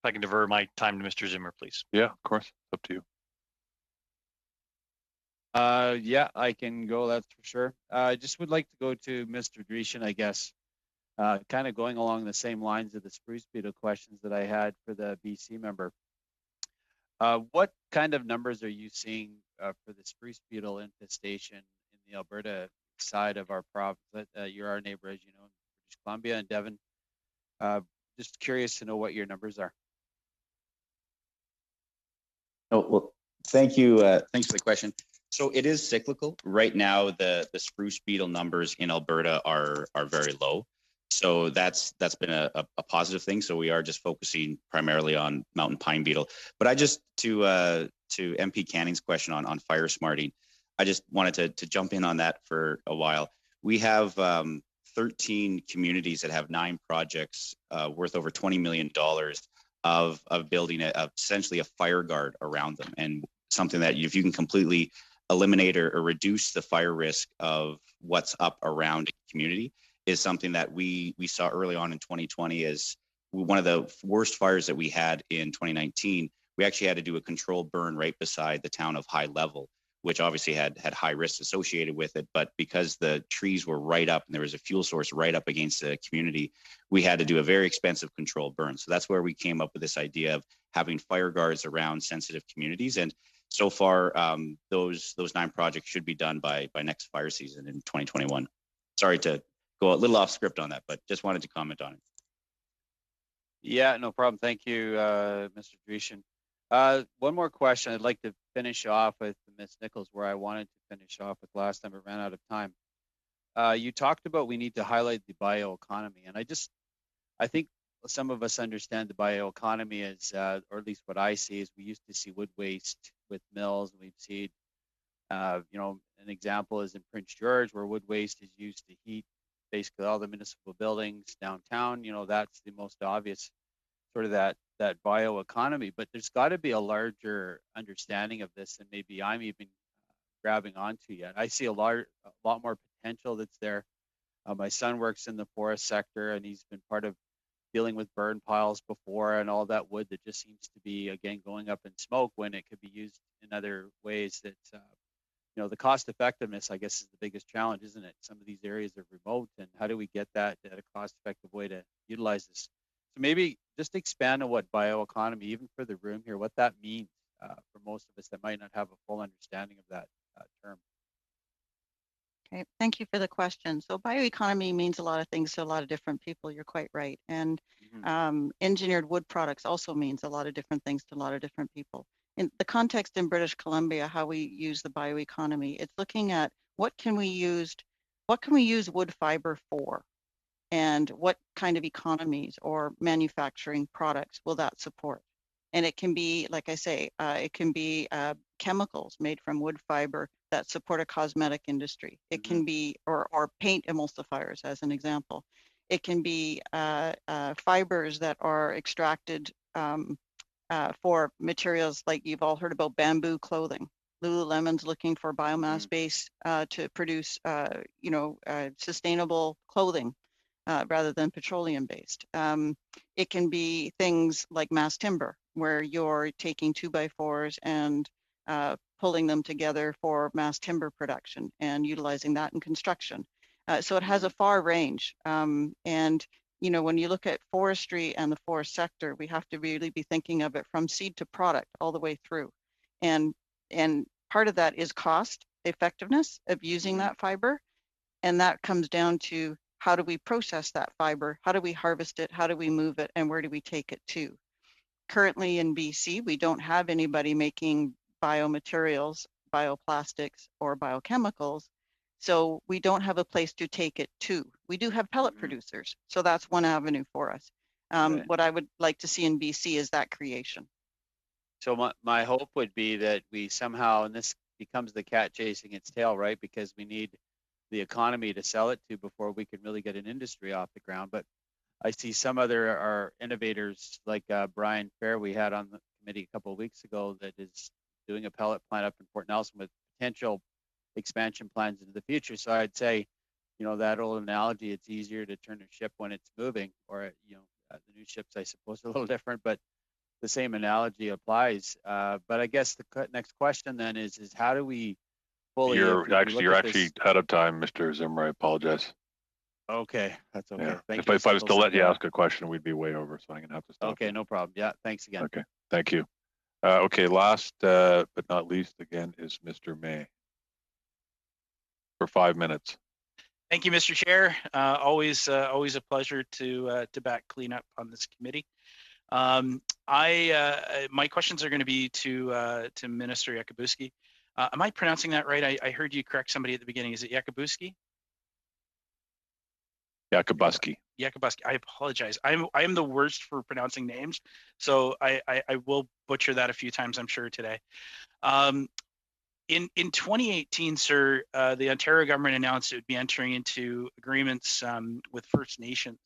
If I can divert my time to Mr. Zimmer, please. Yeah, of course. It's up to you. Yeah, I can go, that's for sure. I just would like to go to Mr. Dreeshen, I guess, kind of going along the same lines of the spruce beetle questions that I had for the BC member. What kind of numbers are you seeing for the spruce beetle infestation in the Alberta side of our province? You're our neighbor, as you know, in British Columbia and Devon. Just curious to know what your numbers are. Oh, well, thank you. Thanks for the question. So it is cyclical. Right now, the spruce beetle numbers in Alberta are very low. So that's been a positive thing. So we are just focusing primarily on mountain pine beetle. But I just to MP Canning's question on fire smarting, I just wanted to jump in on that for a while. We have 13 communities that have 9 projects worth over $20 million of building essentially a fire guard around them, and something that if you can completely eliminate or reduce the fire risk of what's up around a community, is something that we saw early on in 2020 as one of the worst fires that we had in 2019. We actually had to do a controlled burn right beside the town of High Level, which obviously had high risks associated with it. But because the trees were right up and there was a fuel source right up against the community, we had to do a very expensive controlled burn. So that's where we came up with this idea of having fire guards around sensitive communities. And so far, those 9 projects should be done by next fire season in 2021. Sorry to go a little off script on that, but just wanted to comment on it. Yeah, no problem. Thank you, Mr. Dreeshen. One more question. I'd like to finish off with Ms. Nichols where I wanted to finish off with last time, but ran out of time. You talked about we need to highlight the bioeconomy, and I think some of us understand the bioeconomy as, or at least what I see is, we used to see wood waste with mills, and we've seen, an example is in Prince George, where wood waste is used to heat basically all the municipal buildings downtown. That's the most obvious sort of that bioeconomy, but there's got to be a larger understanding of this than maybe I'm even grabbing onto yet. I see a lot more potential that's there. My son works in the forest sector, and he's been part of dealing with burn piles before, and all that wood that just seems to be, again, going up in smoke when it could be used in other ways. That the cost effectiveness, I guess, is the biggest challenge, isn't it? Some of these areas are remote, and how do we get that at a cost effective way to utilize this? So maybe just expand on what bioeconomy, even for the room here, what that means for most of us that might not have a full understanding of that term. Okay, thank you for the question. So bioeconomy means a lot of things to a lot of different people. You're quite right. And engineered wood products also means a lot of different things to a lot of different people. In the context in British Columbia, how we use the bioeconomy, it's looking at what can we use wood fiber for, and what kind of economies or manufacturing products will that support. And it can be, like I say, it can be chemicals made from wood fiber that support a cosmetic industry. It can be, or paint emulsifiers, as an example. It can be fibers that are extracted for materials like you've all heard about bamboo clothing. Lululemon's looking for biomass base to produce, sustainable clothing rather than petroleum based. It can be things like mass timber, where you're taking 2x4s and pulling them together for mass timber production and utilizing that in construction. So it has a far range. And when you look at forestry and the forest sector, we have to really be thinking of it from seed to product all the way through. And part of that is cost effectiveness of using that fiber. And that comes down to, how do we process that fiber? How do we harvest it? How do we move it? And where do we take it to? Currently in BC, we don't have anybody making biomaterials, bioplastics, or biochemicals. So we don't have a place to take it to. We do have pellet producers. So that's one avenue for us. What I would like to see in BC is that creation. So my hope would be that we somehow, and this becomes the cat chasing its tail, right? Because we need the economy to sell it to before we can really get an industry off the ground. But I see some other innovators like Brian Fair we had on the committee a couple of weeks ago that is doing a pellet plant up in Port Nelson with potential expansion plans into the future. So I'd say, that old analogy, it's easier to turn a ship when it's moving, or, the new ships, I suppose, are a little different, but the same analogy applies. But I guess the next question then is how do we fully? You're actually out of time, Mr. Zimmer. I apologize. Okay, that's okay. Yeah. Thank If I was to let you ask a question, we'd be way over, so I'm gonna have to stop. Okay, no problem. Yeah, thanks again. Okay, thank you. Okay, last but not least, again, is Mr. May for 5 minutes. Thank you, Mr. Chair. Always a pleasure to back clean up on this committee. My questions are going to be to Minister Yakabuski. Am I pronouncing that right? I heard you correct somebody at the beginning. Is it Yakabuski? Yakabuski. Yakabuski. I apologize. I am the worst for pronouncing names, so I will butcher that a few times, I'm sure, today. In 2018, sir, the Ontario government announced it would be entering into agreements with First Nations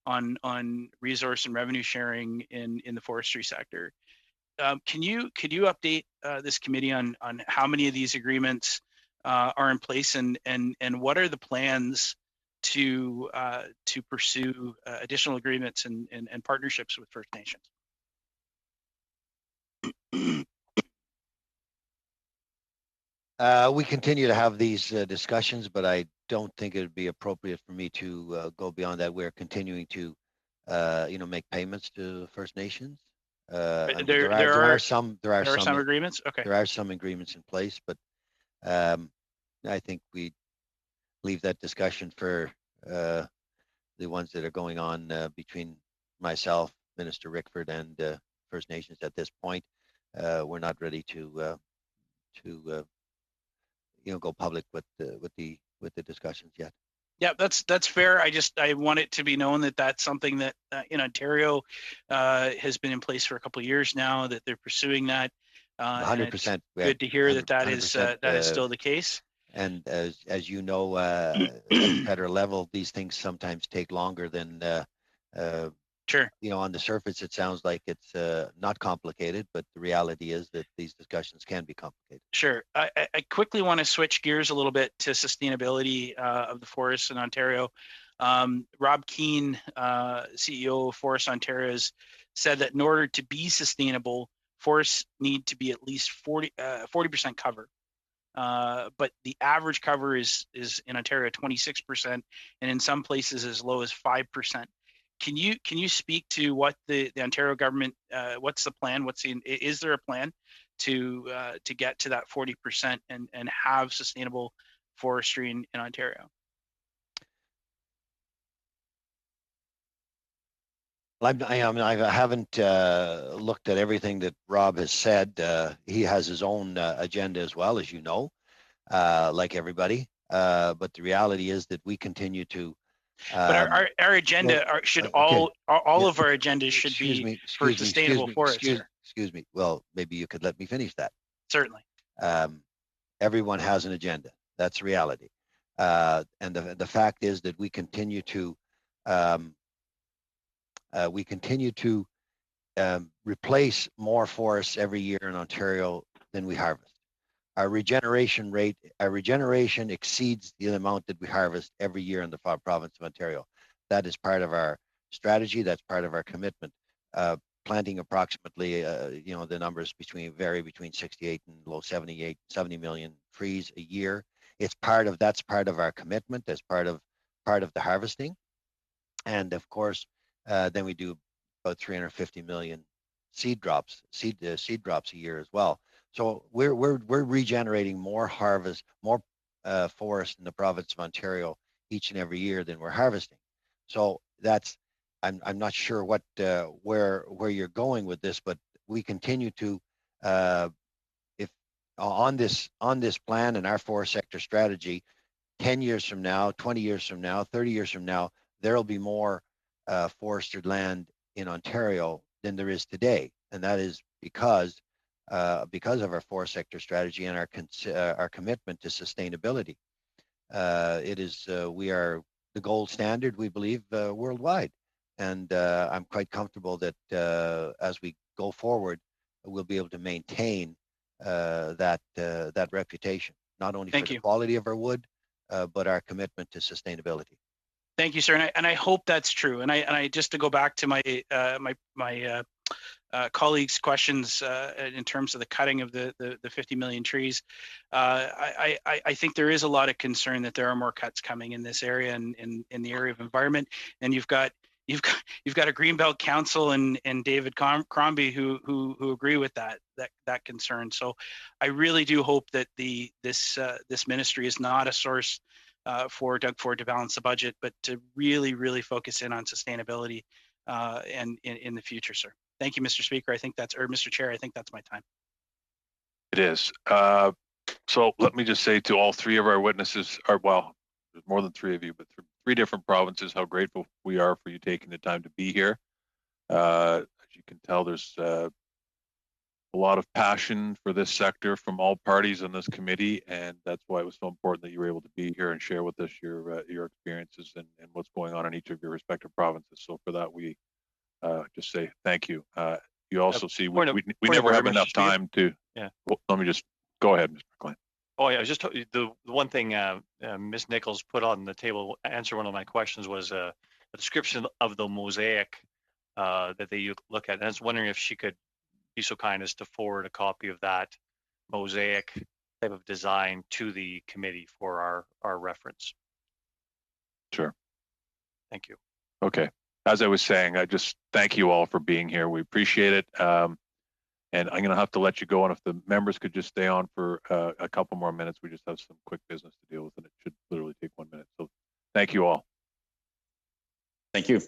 on resource and revenue sharing in the forestry sector. Could you update this committee on how many of these agreements are in place, and what are the plans to pursue additional agreements and partnerships with First Nations? We continue to have these discussions, but I don't think it would be appropriate for me to go beyond that. We're continuing to, make payments to First Nations. There are some agreements. Okay. There are some agreements in place, but I think we leave that discussion for the ones that are going on between myself, Minister Rickford, and First Nations at this point. We're not ready to go public with the discussions yet. Yeah, that's fair. I want it to be known that that's something that in Ontario has been in place for a couple of years now, that they're pursuing that. 100%. Good to hear that is still the case. And as you know, at the federal level, these things sometimes take longer than. Sure. On the surface, it sounds like it's not complicated, but the reality is that these discussions can be complicated. Sure. I quickly want to switch gears a little bit to sustainability of the forests in Ontario. Rob Keane, CEO of Forests Ontario, has said that in order to be sustainable, forests need to be at least 40% cover. But the average cover is in Ontario 26%, and in some places as low as 5%. Can you speak to what the Ontario government, what's the plan? Is there a plan to get to that 40% and have sustainable forestry in Ontario? I haven't looked at everything that Rob has said. He has his own agenda as well, as you know, like everybody. But the reality is that we continue to. But our agenda all of our agendas should be for sustainable forests. Excuse me. Well, maybe you could let me finish that. Certainly. Everyone has an agenda. That's reality. And the fact is that we continue to replace more forests every year in Ontario than we harvest. Our regeneration exceeds the amount that we harvest every year in the province of Ontario. That is part of our strategy. That's part of our commitment. Planting approximately, the numbers vary between 68 and low 70 million trees a year. That's part of our commitment as part of the harvesting. And of course, then we do about 350 million seed drops a year as well. So we're regenerating more forest in the province of Ontario each and every year than we're harvesting. So I'm not sure where you're going with this, but we continue to if on this plan and our forest sector strategy, 10 years from now, 20 years from now, 30 years from now, there'll be more forested land in Ontario than there is today, and that is because of our forest sector strategy and our commitment to sustainability. We are the gold standard, we believe, worldwide, and I'm quite comfortable that as we go forward, we'll be able to maintain that reputation, not only for the quality of our wood, but our commitment to sustainability. Thank you, sir, and I hope that's true. And I just to go back to my colleagues' questions in terms of the cutting of the 50 million trees, I think there is a lot of concern that there are more cuts coming in this area and in the area of environment. And you've got a Greenbelt Council and David Crombie who agree with that concern. So I really do hope that this ministry is not a source for Doug Ford to balance the budget, but to really focus in on sustainability and in the future, sir. Thank you, Mr. Speaker. Mr. Chair, I think that's my time. It is. So let me just say to all three of our witnesses, there's more than three of you, but 3 different provinces, how grateful we are for you taking the time to be here. As you can tell, there's a lot of passion for this sector from all parties on this committee, and that's why it was so important that you were able to be here and share with us your experiences and what's going on in each of your respective provinces. So for that, we just say thank you. You also see we never have enough time to. Yeah. Well, let me just go ahead, Mr. McLean. Oh yeah, just the one thing Ms. Nichols put on the table, answer one of my questions, was a description of the mosaic that they look at. And I was wondering if she could be so kind as to forward a copy of that mosaic type of design to the committee for our reference. Sure. Thank you. Okay. As I was saying, I just thank you all for being here. We appreciate it. And I'm going to have to let you go. And if the members could just stay on for a couple more minutes, we just have some quick business to deal with, and it should literally take 1 minute. So thank you all. Thank you.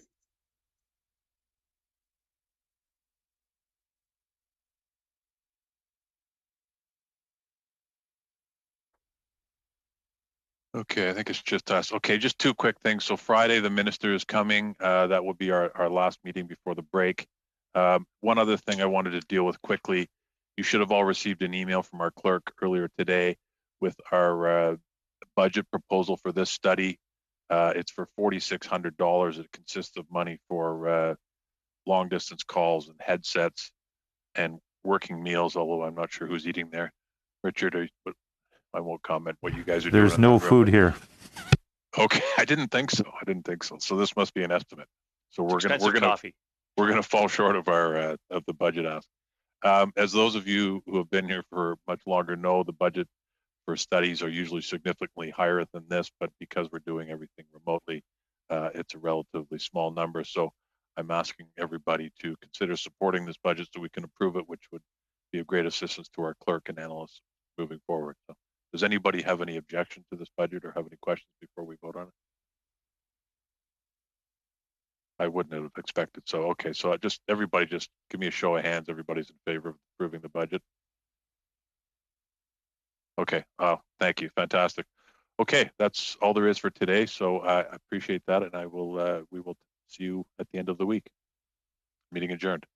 Okay, I think it's just us. Okay, just 2 quick things. So Friday, the minister is coming. That will be our last meeting before the break. One other thing I wanted to deal with quickly. You should have all received an email from our clerk earlier today with our budget proposal for this study. It's for $4,600. It consists of money for long distance calls and headsets and working meals, although I'm not sure who's eating there. Richard, I won't comment what you guys are doing. There's no food here. Okay, I didn't think so. So this must be an estimate. So we're gonna fall short of our of the budget ask. As those of you who have been here for much longer know, the budget for studies are usually significantly higher than this, but because we're doing everything remotely, it's a relatively small number. So I'm asking everybody to consider supporting this budget so we can approve it, which would be of great assistance to our clerk and analysts moving forward. So does anybody have any objection to this budget or have any questions before we vote on it? I wouldn't have expected so. Okay, so everybody just give me a show of hands. Everybody's in favor of approving the budget. Okay, thank you, fantastic. Okay, that's all there is for today. So I appreciate that, and we will see you at the end of the week. Meeting adjourned.